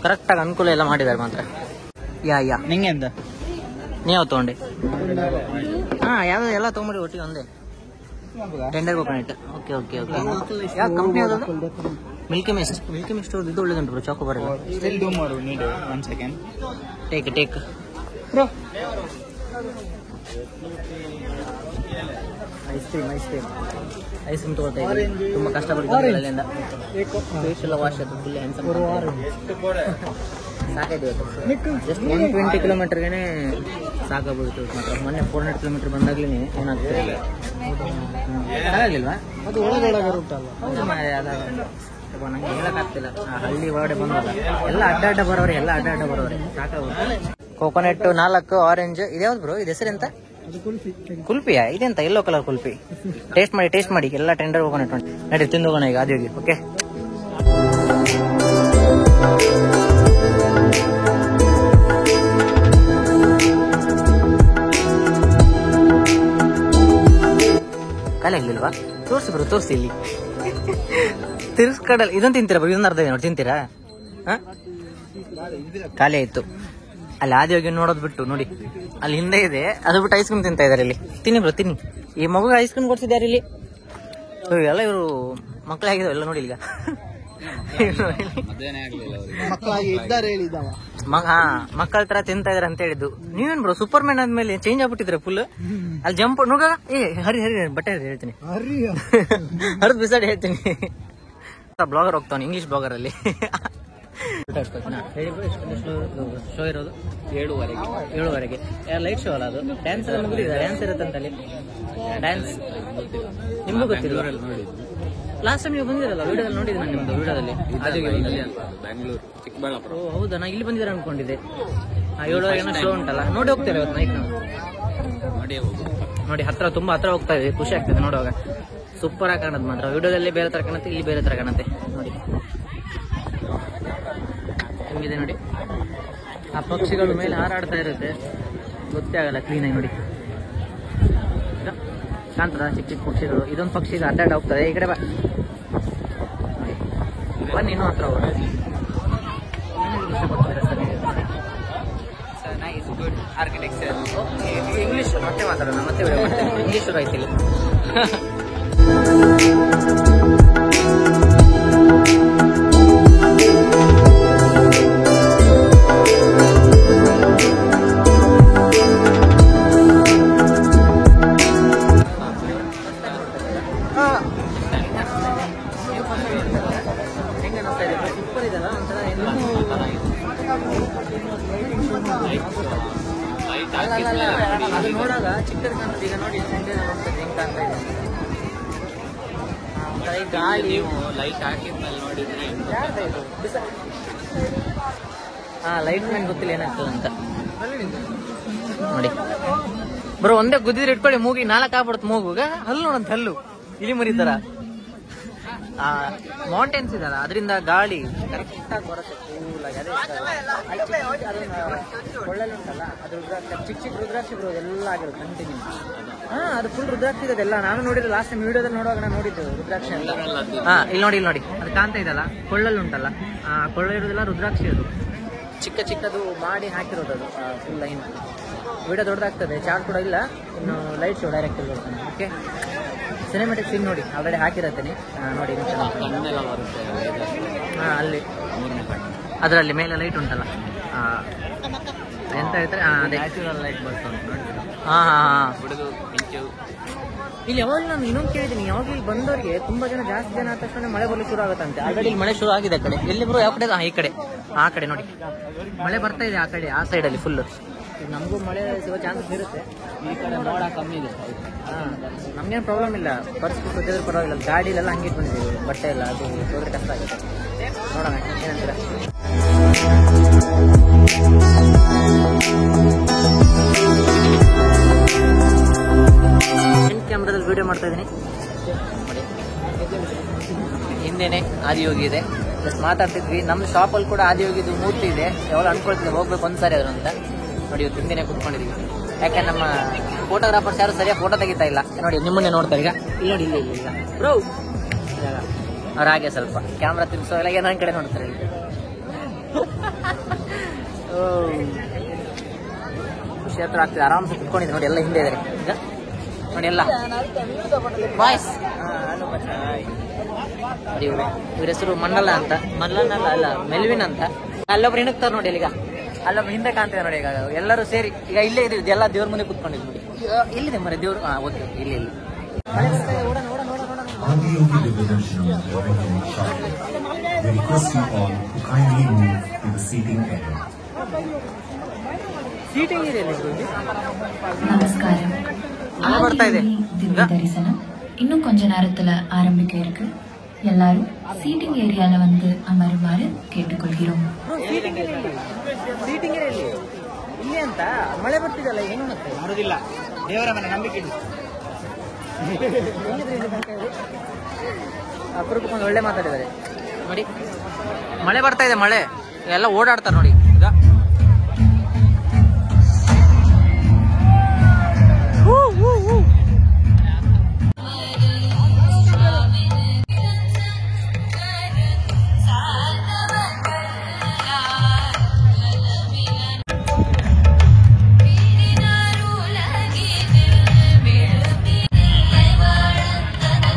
ಕರೆಕ್ಟಾಗಿ ಅನುಕೂಲ ಎಲ್ಲ ಮಾಡಿದ್ದಾರೆ ಮಾತ್ರ. ನಿಂಗೆ ಅಂತ ನೀವು ತಗೊಂಡೆ? ಹಾ, ಯಾವ್ದು ಎಲ್ಲ ತೊಗೊಂಬಿಡಿ ಒಟ್ಟಿಗೆ ಒಂದೇ. Tender coconut. Okay okay okay. ಯಾವ ಕಂಪ್ನಿ ಯಾವುದು? Milky mist. ಮಿಲ್ಕಿ ಮಿಸ್ಟ್ ಇದು ಒಳ್ಳೇದುಂಟು ಬ್ರೋ, ಚಾಕೋ ಬರಲ್ಲ. ಸ್ಟಿಲ್ ಡೂ ಮಾಡು, ನೀಡು 1 second. Take bro. Ice cream ತಗೊಳ್ತಾ ಇದ್ದೀವಿ. ತುಂಬ ಕಷ್ಟಪಟ್ಟಿದ್ದೀವಿ ಅಲ್ಲಿಂದ. ಫೇಸ್ ಎಲ್ಲ ವಾಶ್ ಆಯ್ತು, ಫುಲ್ ಹ್ಯಾಂಡ್ಸಮ್ ಸಾಕಾಯ್ತು ಇವತ್ತು. ಜಸ್ಟ್ 120 ಕಿಲೋಮೀಟರ್ಗೆ ಸಾಕಾಗ್ಬಿಡ್ತು ಮಾತ್ರ. ಮೊನ್ನೆ 400 ಕಿಲೋಮೀಟರ್ ಬಂದಾಗ್ಲೇ ಏನಾಗ್ತಿರಲಿಲ್ಲ. ಆಗಲಿಲ್ವಾ? ಅದು ಒಳಗೊಳಗೆ ಉಂಟಲ್ಲ. ನಂಗೆ ಹೇಳಕ್ಕಾಗ್ತಿಲ್ಲ. ಹಳ್ಳಿ ಒಳಗಡೆ ಬಂದಲ್ಲ, ಎಲ್ಲ ಅಡ್ಡ ಬರೋರೆ ಸಾಕಾಗ್ಬಿಟ್ಟು. Coconut 4, orange. ಇದ್ಯಾವ್ದು ಬ್ರೋ? ಇದು ಹೆಸರೆಂತ? ಕುಲ್ಪಿಯಾ? ಇದೆಂತ ಯೆಲ್ಲೋ ಕಲರ್ ಕುಲ್ಪಿ? ಟೇಸ್ಟ್ ಮಾಡಿ ಎಲ್ಲ ಟೆಂಡರ್ ಕೋಕೋನಟ್ ಉಂಟು. ನಡಿ ತಿಂದು ಹೋಗೋಣ ಈಗ ಆದಿ ಹೋಗಿ. ಓಕೆ, ಖಾಲಿ ಆಗ್ಲಿಲ್ವಾ? ತೋರಿಸಿ ಬ್ರೋ, ತೋರಿಸಿ ಇಲ್ಲಿ. ತಿರ್ಸ್ಕಡಲ್ ಇದೊಂದು ತಿಂತೀರಾ ಬ್ರೋ? ಇದೊಂದು ಅರ್ಧ ಇದೆ ನೋಡಿ, ತಿಂತೀರಾ? ಖಾಲಿ ಆಯ್ತು. ಅಲ್ಲಿ ಆದಿ ಹೋಗಿ ನೋಡೋದು ಬಿಟ್ಟು ನೋಡಿ, ಅಲ್ಲಿ ಹಿಂದೆ ಇದೆ, ಅದು ಬಿಟ್ಟು ಐಸ್ ಕ್ರೀಮ್ ತಿಂತಾ ಇದಾರೆ ಇಲ್ಲಿ. ತಿನ್ನಿ ಬ್ರೋ, ತಿನ್ನಿ. ಈ ಮಗು ಐಸ್ ಕ್ರೀಮ್ ಕೊಡ್ಸಿದ್ದಾರೆ ಇಲ್ಲಿ. ಎಲ್ಲ ಇವರು ಮಕ್ಕಳಾಗಿದ್ದಾವೆ ಎಲ್ಲ ನೋಡಿ ಈಗ. ಮಕ್ಕಳ ತರ ತಿಂತಾ ಇದಾರೆ ಅಂತ ಹೇಳಿದ್ದು. ನೀವೇನ್ ಬ್ರೋ ಸೂಪರ್ ಮ್ಯಾನ್ ಆದ್ಮೇಲೆ ಚೇಂಜ್ ಆಗ್ಬಿಟ್ಟಿದ್ರೆ ಫುಲ್. ಅಲ್ಲಿ ಜಂಪ್ ನೋಡ. ಹರಿ ಬಟ್ಟೆ ಹೇಳ್ತೀನಿ, ಹರಿದು ಬಿಸಾಡಿ ಹೇಳ್ತೀನಿ. ಬ್ಲಾಗರ್ ಹೋಗ್ತಾನೆ, ಇಂಗ್ಲಿಷ್ ಬ್ಲಾಗರ್ ಅಲ್ಲಿ. ಶೋ ಇರೋದು 7:30. ಲೈಟ್ ಶೋ ಅಲ್ಲ ಅದು? ಡ್ಯಾನ್ಸ್ ಎಲ್ಲ ಮುಗಿದಿದೆ. ಡ್ಯಾನ್ಸ್ ಇರುತ್ತಂತ ಅಲ್ಲಿ. ಡ್ಯಾನ್ಸ್ ನಿಮ್ಗೂ ಗೊತ್ತಿಲ್ಲ? ಲಾಸ್ಟ್ ಟೈಮ್ ನೀವು ಬಂದಿರಲ್ಲ, ವಿಡಿಯೋದಲ್ಲಿ ನೋಡಿದ್ದೆ ನಾನು ನಿಮ್ದು. ವಿಡಿಯೋದಲ್ಲಿ ಬ್ಯಾಂಗ್ಳೂರ್, ಚಿಕ್ಕಬಳ್ಳಾಪುರ. ಹೌದಾ? ನಾ ಇಲ್ಲಿ ಬಂದಿರ ಅನ್ಕೊಂಡಿದ್ದೆ. 7:30 ಶೋ ಉಂಟಲ್ಲ, ನೋಡಿ ಹೋಗ್ತೇವೆ ಇವತ್ತು ನೈಟ್ ನಾವು. ನೋಡಿ ಹತ್ರ, ತುಂಬಾ ಹತ್ರ ಹೋಗ್ತಾ ಇದೆ, ಖುಷಿ ಆಗ್ತದೆ ನೋಡುವಾಗ. ಸೂಪರ್ ಆಗಿ ಕಾಣುತ್ತೆ ಮಾತ್ರ. ವಿಡಿಯೋದಲ್ಲಿ ಬೇರೆ ತರ ಕಾಣುತ್ತೆ, ಇಲ್ಲಿ ಬೇರೆ ತರ ಕಾಣುತ್ತೆ ನೋಡಿ. ಹಿಂಗಿದೆ ನೋಡಿ, ಆ ಪಕ್ಷಿಗಳು ಮೇಲೆ ಹಾರಾಡ್ತಾ ಇರುತ್ತೆ, ಗೊತ್ತೇ ಆಗಲ್ಲ ಕ್ಲೀನಾಗಿ ನೋಡಿ. ಕಾಣ್ತದ ಚಿಕ್ಕ ಚಿಕ್ಕ ಪಕ್ಷಿಗಳು? ಇದೊಂದು ಪಕ್ಷಿ ಅಡ್ಡಾಡ ಹೋಗ್ತದೆ. ಈ ಕಡೆ ಬನ್ನಿ, ಇನ್ನೂ ಹತ್ರ ಹೋಗೋಣ. ಇಂಗ್ಲಿಷ್ ಮತ್ತೆ ಮಾತಾಡೋಣ, ಮತ್ತೆ ಇಂಗ್ಲಿಷ್ ಶುರು ಆಯ್ತು ಇಲ್ಲಿ. ಸೂಪರ್ ಇದಲ್ಲ ಒಂಥರ. ಅದು ನೋಡಾಗ ಚಿಕ್ಕದು ಕಾಣ್ತದೆ. ಈಗ ನೋಡಿ ಸಂಡೆ ನೋಡ್ತದೆ ಹೆಂಗ್ ಕಾಣ್ತಾ ಇದೆ. ಒಂಥರ ಈ ಗಾಳಿ ನೀವು ಲೈಟ್ ಹಾಕಿದ್ಮೇಲೆ ನೋಡಿದ್ರೆ ಲೈಟ್ ಮ್ಯಾನ್ ಗೊತ್ತಿಲ್ಲ ಏನಾಗ್ತದೆ ಅಂತ ನೋಡಿ ಬ್ರೋ. ಒಂದೇ ಗುದ್ದಿದ್ರೆ ಇಟ್ಕೊಳ್ಳಿ ಮೂಗಿ 4 ಆಗ್ಬಿಡುತ್ತೆ ಮೂಗುಗ. ಹಲ್ಲು ನೋಡಂತ, ಹಲ್ಲು ಇಲಿ ಮುರಿತಾರ. ಮೌಂಟೇನ್ಸ್ ಇದಲ್ಲ, ಅದರಿಂದ ಗಾಳಿ ಕರೆಕ್ಟ್ ಆಗಿ ಬರುತ್ತೆ ಕೂಲಾಗಿ. ಅದೇ ಕೊಳ್ಳಲ್ಲಿ ಉಂಟಲ್ಲ, ಅದು ರುದ್ರಾಕ್ಷಿ, ಚಿಕ್ಕ ರುದ್ರಾಕ್ಷಿ ಬ್ರೋ, ಎಲ್ಲ ಆಗಿರುತ್ತೆ ಕಂಟಿನ್ಯೂ. ಅದು ಫುಲ್ ರುದ್ರಾಕ್ಷಿ ಇದೆಲ್ಲ. ನಾನು ನೋಡಿದ್ರೆ ಲಾಸ್ಟ್ ಟೈಮ್ ವಿಡಿಯೋದಲ್ಲಿ ನೋಡುವಾಗ ನಾನು ನೋಡಿದ್ದು ರುದ್ರಾಕ್ಷಿ ಅಂತ. ಇಲ್ಲಿ ನೋಡಿ ಅದು ಕಾಣ್ತಾ ಇದಲ್ಲ, ಕೊಳ್ಳಲ್ಲಿ ಉಂಟಲ್ಲ, ಕೊಳ್ಳ ಇರೋದಿಲ್ಲ ರುದ್ರಾಕ್ಷಿ. ಅದು ಚಿಕ್ಕದು ಮಾಡಿ ಹಾಕಿರೋದು, ಅದು ಫುಲ್ ಲೈನ್. ವಿಡಿಯೋ ದೊಡ್ಡದಾಗ್ತದೆ, ಚಾರ್ಜ್ ಕೂಡ ಇಲ್ಲ ಇನ್ನು. ಲೈಟ್ ಶೋ ಡೈರೆಕ್ಟ್ ಬರ್ತಾನೆ. ಓಕೆ, ಸಿನಿಮೆಟಿಕ್ ಸೀನ್ ನೋಡಿ ಆಲ್ರೆಡಿ ಹಾಕಿರತ್ತೀನಿ ನೋಡಿ. ಅಲ್ಲಿ ಅದರಲ್ಲಿ ಮೇಲೆ ಲೈಟ್ ಉಂಟಲ್ಲ, ಎಂತ ಹೇಳ್ತಾರೆ, ನ್ಯಾಚುರಲ್ ಲೈಟ್ ಬರ್ತದೆ. ಇಲ್ಲಿ ಯಾವಾಗ ನಾನು ಇನ್ನೊಂದು ಕೇಳಿದ್ದೀನಿ, ಯಾವಾಗ ಇಲ್ಲಿ ಬಂದವರಿಗೆ ತುಂಬಾ ಜನ, ಜಾಸ್ತಿ ಜನ ಆದ ತಕ್ಷಣ ಮಳೆ ಬರಲು ಶುರು ಆಗುತ್ತಂತೆ. ಆಲ್ರೆಡಿ ಇಲ್ಲಿ ಮಳೆ ಶುರು ಆಗಿದೆ ಆ ಕಡೆ. ಎಲ್ಲಿ ಬರೋ ಯಾವ ಕಡೆ? ಈ ಕಡೆ, ಆ ಕಡೆ ನೋಡಿ ಮಳೆ ಬರ್ತಾ ಇದೆ. ಆ ಕಡೆ, ಆ ಸೈಡಲ್ಲಿ ಫುಲ್. ನಮಗೂ ಮಳೆ ಸಿಗೋ ಚಾನ್ಸಸ್ ಇರುತ್ತೆ. ಈ ಕಡೆ ಮೋಡ ಕಮ್ಮಿ ಇದೆ. ನಮ್ಗೇನು ಪ್ರಾಬ್ಲಮ್ ಇಲ್ಲ, ಪರಿಸ್ಥಿತಿ ಗೊತ್ತಿದ್ರೆ ಪರವಾಗಿಲ್ಲ. ಗಾಡಿಲೆಲ್ಲ ಹಂಗೆ ಬಂದಿದ್ದೀವಿ, ಬಟ್ಟೆ ಎಲ್ಲ ಅದು ಹೋದ್ರೆ ಕಷ್ಟ ಆಗುತ್ತೆ. ನೋಡೋಣ ಏನಂತೀರ. ಕ್ಯಾಮ್ರಾದಲ್ಲಿ ವಿಡಿಯೋ ಮಾಡ್ತಾ ಇದ್ದೀನಿ. ಹಿಂದೆನೆ ಆದಿಯೋಗಿ ಇದೆ, ಜಸ್ಟ್ ಮಾತಾಡ್ತಿದ್ವಿ. ನಮ್ಮ ಶಾಪಲ್ಲಿ ಕೂಡ ಆದಿಯೋಗಿದ್ದು ಮೂರ್ತಿ ಇದೆ. ಯಾವಾಗ ಅನ್ಕೊಳ್ತಿದ್ದೆ ಹೋಗ್ಬೇಕು ಒಂದ್ಸಾರಿ ಅದ್ರ ಅಂತ ನೋಡಿ. ಇವತ್ತು ಹಿಂದೆನೆ ಕುತ್ಕೊಂಡಿದ್ದೀವಿ. ಯಾಕೆ ನಮ್ಮ ಫೋಟೋಗ್ರಾಫರ್ಸ್ ಯಾರು ಸರಿಯಾಗಿ ಫೋಟೋ ತೆಗಿತಾ ಇಲ್ಲ ನೋಡಿ. ನಿಮ್ಮನ್ನೇ ನೋಡ್ತಾರೆ ಈಗ. ಇಲ್ಲಿ ನೋಡಿ, ಇಲ್ಲಿ ಇಲ್ಲ ಬ್ರೋ, ಅವ್ರು ಹಾಗೆ ಸ್ವಲ್ಪ ಕ್ಯಾಮ್ರಾ ತಿರ್ಸೋ ಎಲ್ಲ ಏನೋ ಕಡೆ ನೋಡ್ತಾರೆ. ಖುಷಿ ಹತ್ರ ಆಗ್ತದೆ. ಆರಾಮ್ಸೆ ಕುತ್ಕೊಂಡಿದ್ದೆ ನೋಡಿ, ಎಲ್ಲ ಹಿಂದೆ ಇದ್ದಾರೆ. ಈಗ ನೋಡಿ ಎಲ್ಲ ಬಾಯ್ಸ್ ನೋಡಿ ಇವ್ರ ಹೆಸರು ಮಂಡಲ ಅಂತ, ಅಲ್ಲ ಮೆಲ್ವಿನ್ ಅಂತ. ಅಲ್ಲೊಬ್ರು ಇಣಕ್ತಾರೆ ನೋಡಿ ಈಗ, ಅಲ್ಲೊಬ್ರು ಹಿಂದೆ ಕಾಣ್ತಿದೆ ನೋಡಿ. ಈಗ ಎಲ್ಲರೂ ಸೇರಿ ಈಗ ಇಲ್ಲೇ ಇದೀವಿ, ಎಲ್ಲ ದೇವ್ರ ಮುಂದೆ ಕುತ್ಕೊಂಡಿದ್ವಿ ನೋಡಿ. ಇಲ್ಲಿದೆ ಮರ ದೇವ್ರು, ಓಕೆ ಇಲ್ಲಿ Adiyogi Division of Morning Shop. We request you all to kindly move to the seating area. Seating ಇದೆ நமஸ்காரம். ಬರ್ತಾ ಇದೆ. திவ்ய தரிசனம் இன்னும் கொஞ்ச நேரத்துல ஆரம்பிக்க இருக்கு. எல்லாரும் சீட்டிங் ஏரியால வந்து அமருமாறு கேட்டுக்கொள்கிறோம். ಸೀಟಿಂಗ್ ಇಲ್ಲಿ ಇಲ್ಲಿ ಅಂತ ಮಳೆ ಬರ್ತಿದಲ್ಲ, ಹೆಂಗ್ ಮತ್ತೆ ಬರುದಿಲ್ಲ. ದೇವರ ಮನೆ ನಂಬಿಕೆ ಅಪರೂಪಕ್ಕೊಂದು ಒಳ್ಳೆ ಮಾತಾಡಿದ್ದಾರೆ ನೋಡಿ. ಮಳೆ ಬರ್ತಾ ಇದೆ, ಮಳೆ ಎಲ್ಲ ಓಡಾಡ್ತಾರೆ ನೋಡಿ ಈಗ.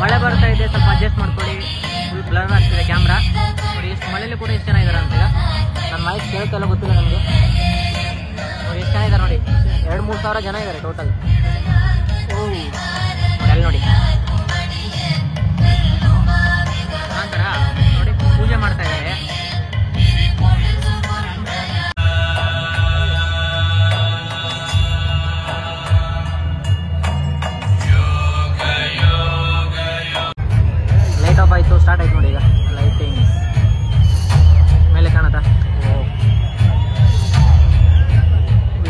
ಮಳೆ ಬರ್ತಾ ಇದೆ, ಸ್ವಲ್ಪ ಅಡ್ಜಸ್ಟ್ ಮಾಡ್ಕೊಳ್ಳಿ. ಫುಲ್ ಬ್ಲರ್ ಆಗ್ತಿದೆ ಕ್ಯಾಮ್ರಾ ನೋಡಿ. ಎಷ್ಟು ಮಳೆಯಲ್ಲಿ ಕೂಡ ಎಷ್ಟು ಜನ ಇದ್ದಾರೆ ಅಂತ. ಈಗ ನನ್ನ ಮೈಕ್ ಕೇಳ್ತೆಲ್ಲ ಗೊತ್ತಿಲ್ಲ ನಮಗೆ. ನೋಡಿ ಎಷ್ಟು ಜನ ಇದ್ದಾರೆ ನೋಡಿ, 2-3 ಸಾವಿರ ಜನ ಇದ್ದಾರೆ ಟೋಟಲ್. ಅಲ್ಲಿ ನೋಡಿ ನಂತರ ನೋಡಿ ಪೂಜೆ ಮಾಡ್ತಾ ಇದ್ದಾರೆ. ಲೈಟ್ ಆಫ್ ಆಯಿತು, ಸ್ಟಾರ್ಟ್ ಆಯ್ತು ನೋಡಿ. ಈಗ ಲೈಟಿಂಗ್ ಮೇಲೆ ಕಾಣುತ್ತಾ?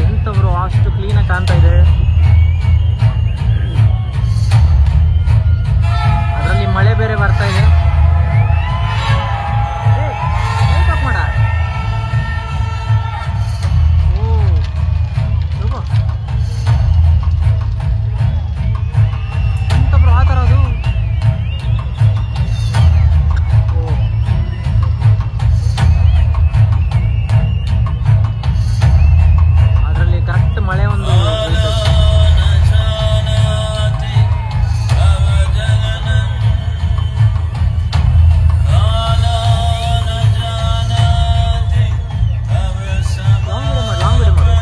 ಎಂತವರು ಅಷ್ಟು ಕ್ಲೀನಾಗಿ ಕಾಣ್ತಾ ಇದೆ. ಅದರಲ್ಲಿ ಮಳೆ ಬೇರೆ ಬರ್ತಾ ಇದೆ. ಮಾಡ ಎಂತಬ್ರು ಆ ಥರ ಅದು. ಅದರಲ್ಲಿ ಕರೆಕ್ಟ್ ಮಳೆ ಒಂದು ಲಾಂಗ್ ವಿಡಿಯೋ ಮಾಡು.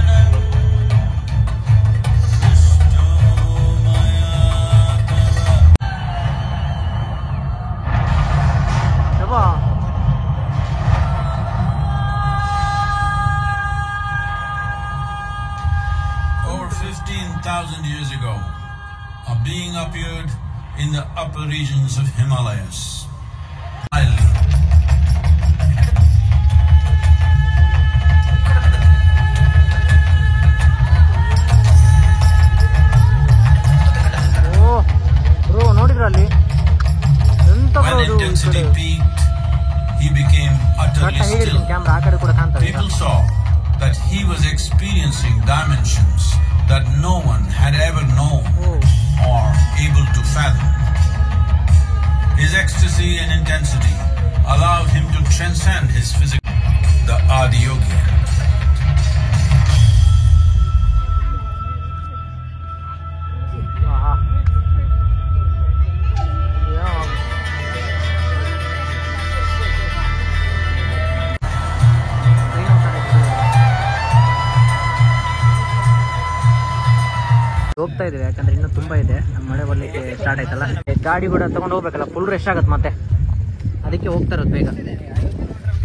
Over 15,000 years ago, a being appeared in the upper regions of Himalayas. Bro ನೋಡಿದ್ರ ಅಲ್ಲಿ ಎಂತ When intensity peaked, he became utterly still. Camera ಆ ಕಡೆ ಕೂಡ ಕಾಣ್ತದೆ. People saw that he was experiencing dimensions that no one had ever known or able to fathom. His ecstasy and intensity allowed him to transcend his physical. The Adiyogi. ಹೋಗ್ತಾ ಇದೀವಿ, ಯಾಕಂದ್ರೆ ಇನ್ನೂ ತುಂಬಾ ಇದೆ. ಮಳೆ ಬರ್ಲಿಕ್ಕೆ ಸ್ಟಾರ್ಟ್ ಆಯ್ತಲ್ಲ, ಗಾಡಿ ಕೂಡ ತಗೊಂಡು ಹೋಗ್ಬೇಕಲ್ಲ, ಫುಲ್ ರಶ್ ಆಗತ್ತೆ ಮತ್ತೆ. ಅದಕ್ಕೆ ಹೋಗ್ತಾ ಇರೋದು ಬೇಗ,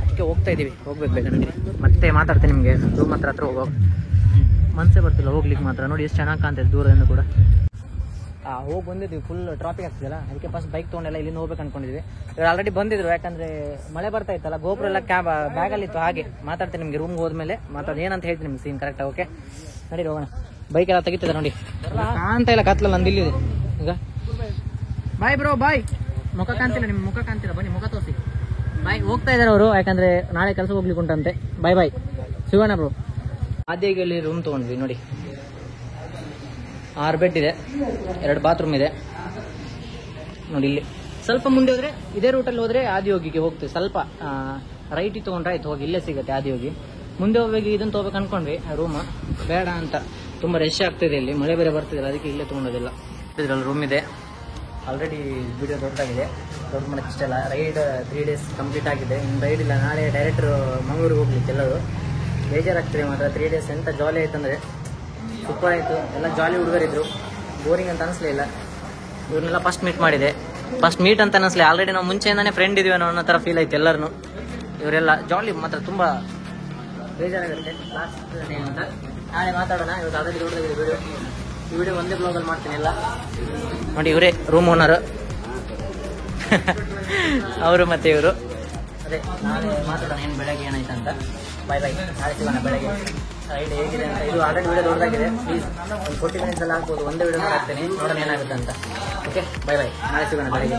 ಅದಕ್ಕೆ ಹೋಗ್ತಾ ಇದೀವಿ. ಹೋಗ್ಬೇಕು ಬೇಗ. ನನಗೆ ಮತ್ತೆ ಮಾತಾಡ್ತೀನಿ ನಿಮಗೆ. ರೂಮ್ ಹತ್ರ ಹೋಗೋ ಮನಸ್ಸೇ ಬರ್ತಿಲ್ಲ ಹೋಗ್ಲಿಕ್ಕೆ ಮಾತ್ರ. ನೋಡಿ ಎಷ್ಟು ಚೆನ್ನಾಗಿ ಕಾಣ್ತಿದೆ ದೂರದಿಂದ ಕೂಡ. ಹೋಗಿ ಬಂದಿದ್ವಿ, ಫುಲ್ ಟ್ರಾಫಿಕ್ ಆಗ್ತಿದಲ್ಲ, ಅದಕ್ಕೆ ಫಸ್ಟ್ ಬೈಕ್ ತೊಗೊಂಡೆಲ್ಲ ಇಲ್ಲಿಂದ ಹೋಗ್ಬೇಕು ಅನ್ಕೊಂಡಿದ್ವಿ. ಇವ್ರು ಆಲ್ರೆಡಿ ಬಂದಿದ್ರು, ಯಾಕಂದ್ರೆ ಮಳೆ ಬರ್ತಾ ಇತ್ತಲ್ಲ. ಗೋಪುರ ಎಲ್ಲ ಬ್ಯಾಗಲ್ಲಿ ಇತ್ತು. ಹಾಗೆ ಮಾತಾಡ್ತೀನಿ ನಿಮಗೆ ರೂಮ್ಗೆ ಹೋದ್ಮೇಲೆ ಮಾತಾಡಿ ಏನಂತ ಹೇಳ್ತೀನಿ ನಿಮ್ಗೆ ಸೀನ್ ಕರೆಕ್ಟ್. ಓಕೆ ನಡಿ ಹೋಗೋಣ. ಬೈಕ್ ಎಲ್ಲ ತೆಗಿತದೆ ನೋಡಿ, ಕಾಣ್ತಾ ಇಲ್ಲ ಕತ್ಲಲ್ಲ ನಂದು ಇಲ್ಲಿದೆ ಈಗ. Bye bro bye. ಮುಖ ಕಾಣ್ತಿಲ್ಲ, ನಿಮ್ಮ ಮುಖ ಕಾಣ್ತಿಲ್ಲ, ಬನ್ನಿ ಮುಖ ತೋರಿಸಿ. ಬಾಯ್. ಹೋಗ್ತಾ ಇದ್ದಾರೆ ಅವರು, ಯಾಕಂದ್ರೆ ನಾಳೆ ಕೆಲಸ ಹೋಗ್ಲಿಕ್ಕೆ ಉಂಟಂತೆ. ಬಾಯ್ ಬಾಯ್, ಸಿಗೋಣ ಬ್ರೋ. ಆದ್ಯಗಿಯಲ್ಲಿ ರೂಮ್ ತೊಗೊಂಡ್ವಿ ನೋಡಿ. 6 ಬೆಡ್ ಇದೆ, 2 ಬಾತ್ರೂಮ್ ಇದೆ ನೋಡಿ. ಇಲ್ಲಿ ಸ್ವಲ್ಪ ಮುಂದೆ ಹೋದ್ರೆ, ಇದೇ ರೂಟಲ್ಲಿ ಹೋದ್ರೆ ಆದಿಯೋಗಿಗೆ ಹೋಗ್ತೀವಿ. ಸ್ವಲ್ಪ ರೈಟಿಗೆ ತೊಗೊಂಡ್ರೆ ಆಯ್ತು, ಹೋಗಿ ಇಲ್ಲೇ ಸಿಗುತ್ತೆ ಆದಿಯೋಗಿ. ಮುಂದೆ ಹೋಗಿ ಇದನ್ನು ತೊಗೋಬೇಕು ಅನ್ಕೊಂಡ್ವಿ ರೂಮ್, ಬೇಡ ಅಂತ. ತುಂಬ ರಶ್ ಆಗ್ತಿದೆ ಇಲ್ಲಿ, ಮಳೆ ಬೇರೆ ಬರ್ತಿದೆ, ಅದಕ್ಕೆ ಇಲ್ಲೇ ತೊಗೊಂಡೋದಿಲ್ಲ. ಇದರಲ್ಲಿ ರೂಮ್ ಇದೆ. ಆಲ್ರೆಡಿ ವಿಡಿಯೋ ದೊಡ್ಡದಾಗಿದೆ, ದೊಡ್ಡ ಮಾಡಕ್ಕೆ ಇಷ್ಟ ಇಲ್ಲ. ರೈಡ್ 3 days ಕಂಪ್ಲೀಟ್ ಆಗಿದೆ. ಇನ್ನು ರೈಡ್ ಇಲ್ಲ, ನಾಳೆ ಡೈರೆಕ್ಟ್ರು ಮಂಗಳೂರಿಗೆ ಹೋಗ್ಲಿಕ್ಕೆ ಎಲ್ಲರೂ. ಬೇಜಾರಾಗ್ತದೆ ಮಾತ್ರ. 3 days ಎಂತ ಜಾಲಿ ಆಯ್ತಂದರೆ ಸೂಪರ್ ಆಯಿತು. ಎಲ್ಲ ಜಾಲಿ ಹುಡುಗರಿದ್ರು, ಬೋರಿಂಗ್ ಅಂತ ಅನಿಸ್ಲಿಲ್ಲ. ಇವ್ರನ್ನೆಲ್ಲ ಫಸ್ಟ್ ಮೀಟ್ ಮಾಡಿದೆ. ಫಸ್ಟ್ ಮೀಟ್ ಅಂತ ಅನಿಸ್ಲಿ, ಆಲ್ರೆಡಿ ನಾವು ಮುಂಚೆಯಿಂದಾನೆ ಫ್ರೆಂಡ್ ಇದೀವಿ ಅನ್ನೋ ಥರ ಫೀಲ್ ಆಯ್ತು ಎಲ್ಲರೂ. ಇವರೆಲ್ಲ ಜಾಲಿ ಮಾತ್ರ ತುಂಬ ಬೇಜಾರಾಗುತ್ತೆ. ಲಾಸ್ಟ್ ಅಂತ ನಾಳೆ ಮಾತಾಡೋಣ. ಇವತ್ತು ಆಲ್ರೆಡಿ ದೊಡ್ಡದಾಗಿದೆ ವಿಡಿಯೋ. ಈ ವಿಡಿಯೋ ಒಂದೇ ಬ್ಲಾಗಲ್ಲಿ ಮಾಡ್ತೀನಿ ಎಲ್ಲ. ನೋಡಿ ಇವರೇ ರೂಮ್ ಓನರು ಅವರು ಮತ್ತೆ ಇವರು. ಅದೇ ನಾಳೆ ಮಾತಾಡೋಣ ಏನು ಬೆಳಗ್ಗೆ ಏನಾಯ್ತು ಅಂತ. ಬಾಯ್ ಬಾಯ್, ನಾಳೆ ಸಿಗೋಣ ಬೆಳಗ್ಗೆ. ರೈಡ್ ಹೇಗಿದೆ ಅಂತ. ಇದು ಆಲ್ರೆಡಿ ವಿಡಿಯೋ ದೊಡ್ಡದಾಗಿದೆ. ಪ್ಲೀಸ್ ಒಂದು 40 minutes ಅಲ್ಲಿ ಆಗ್ಬೋದು. ಒಂದೇ ವಿಡಿಯೋ ಮಾಡ್ತೀನಿ, ನೋಡೋಣ ಏನಾಗುತ್ತೆ ಅಂತ. ಓಕೆ, ಬಾಯ್ ಬಾಯ್, ನಾಳೆ ಸಿಗೋಣ ಬೆಳಗ್ಗೆ.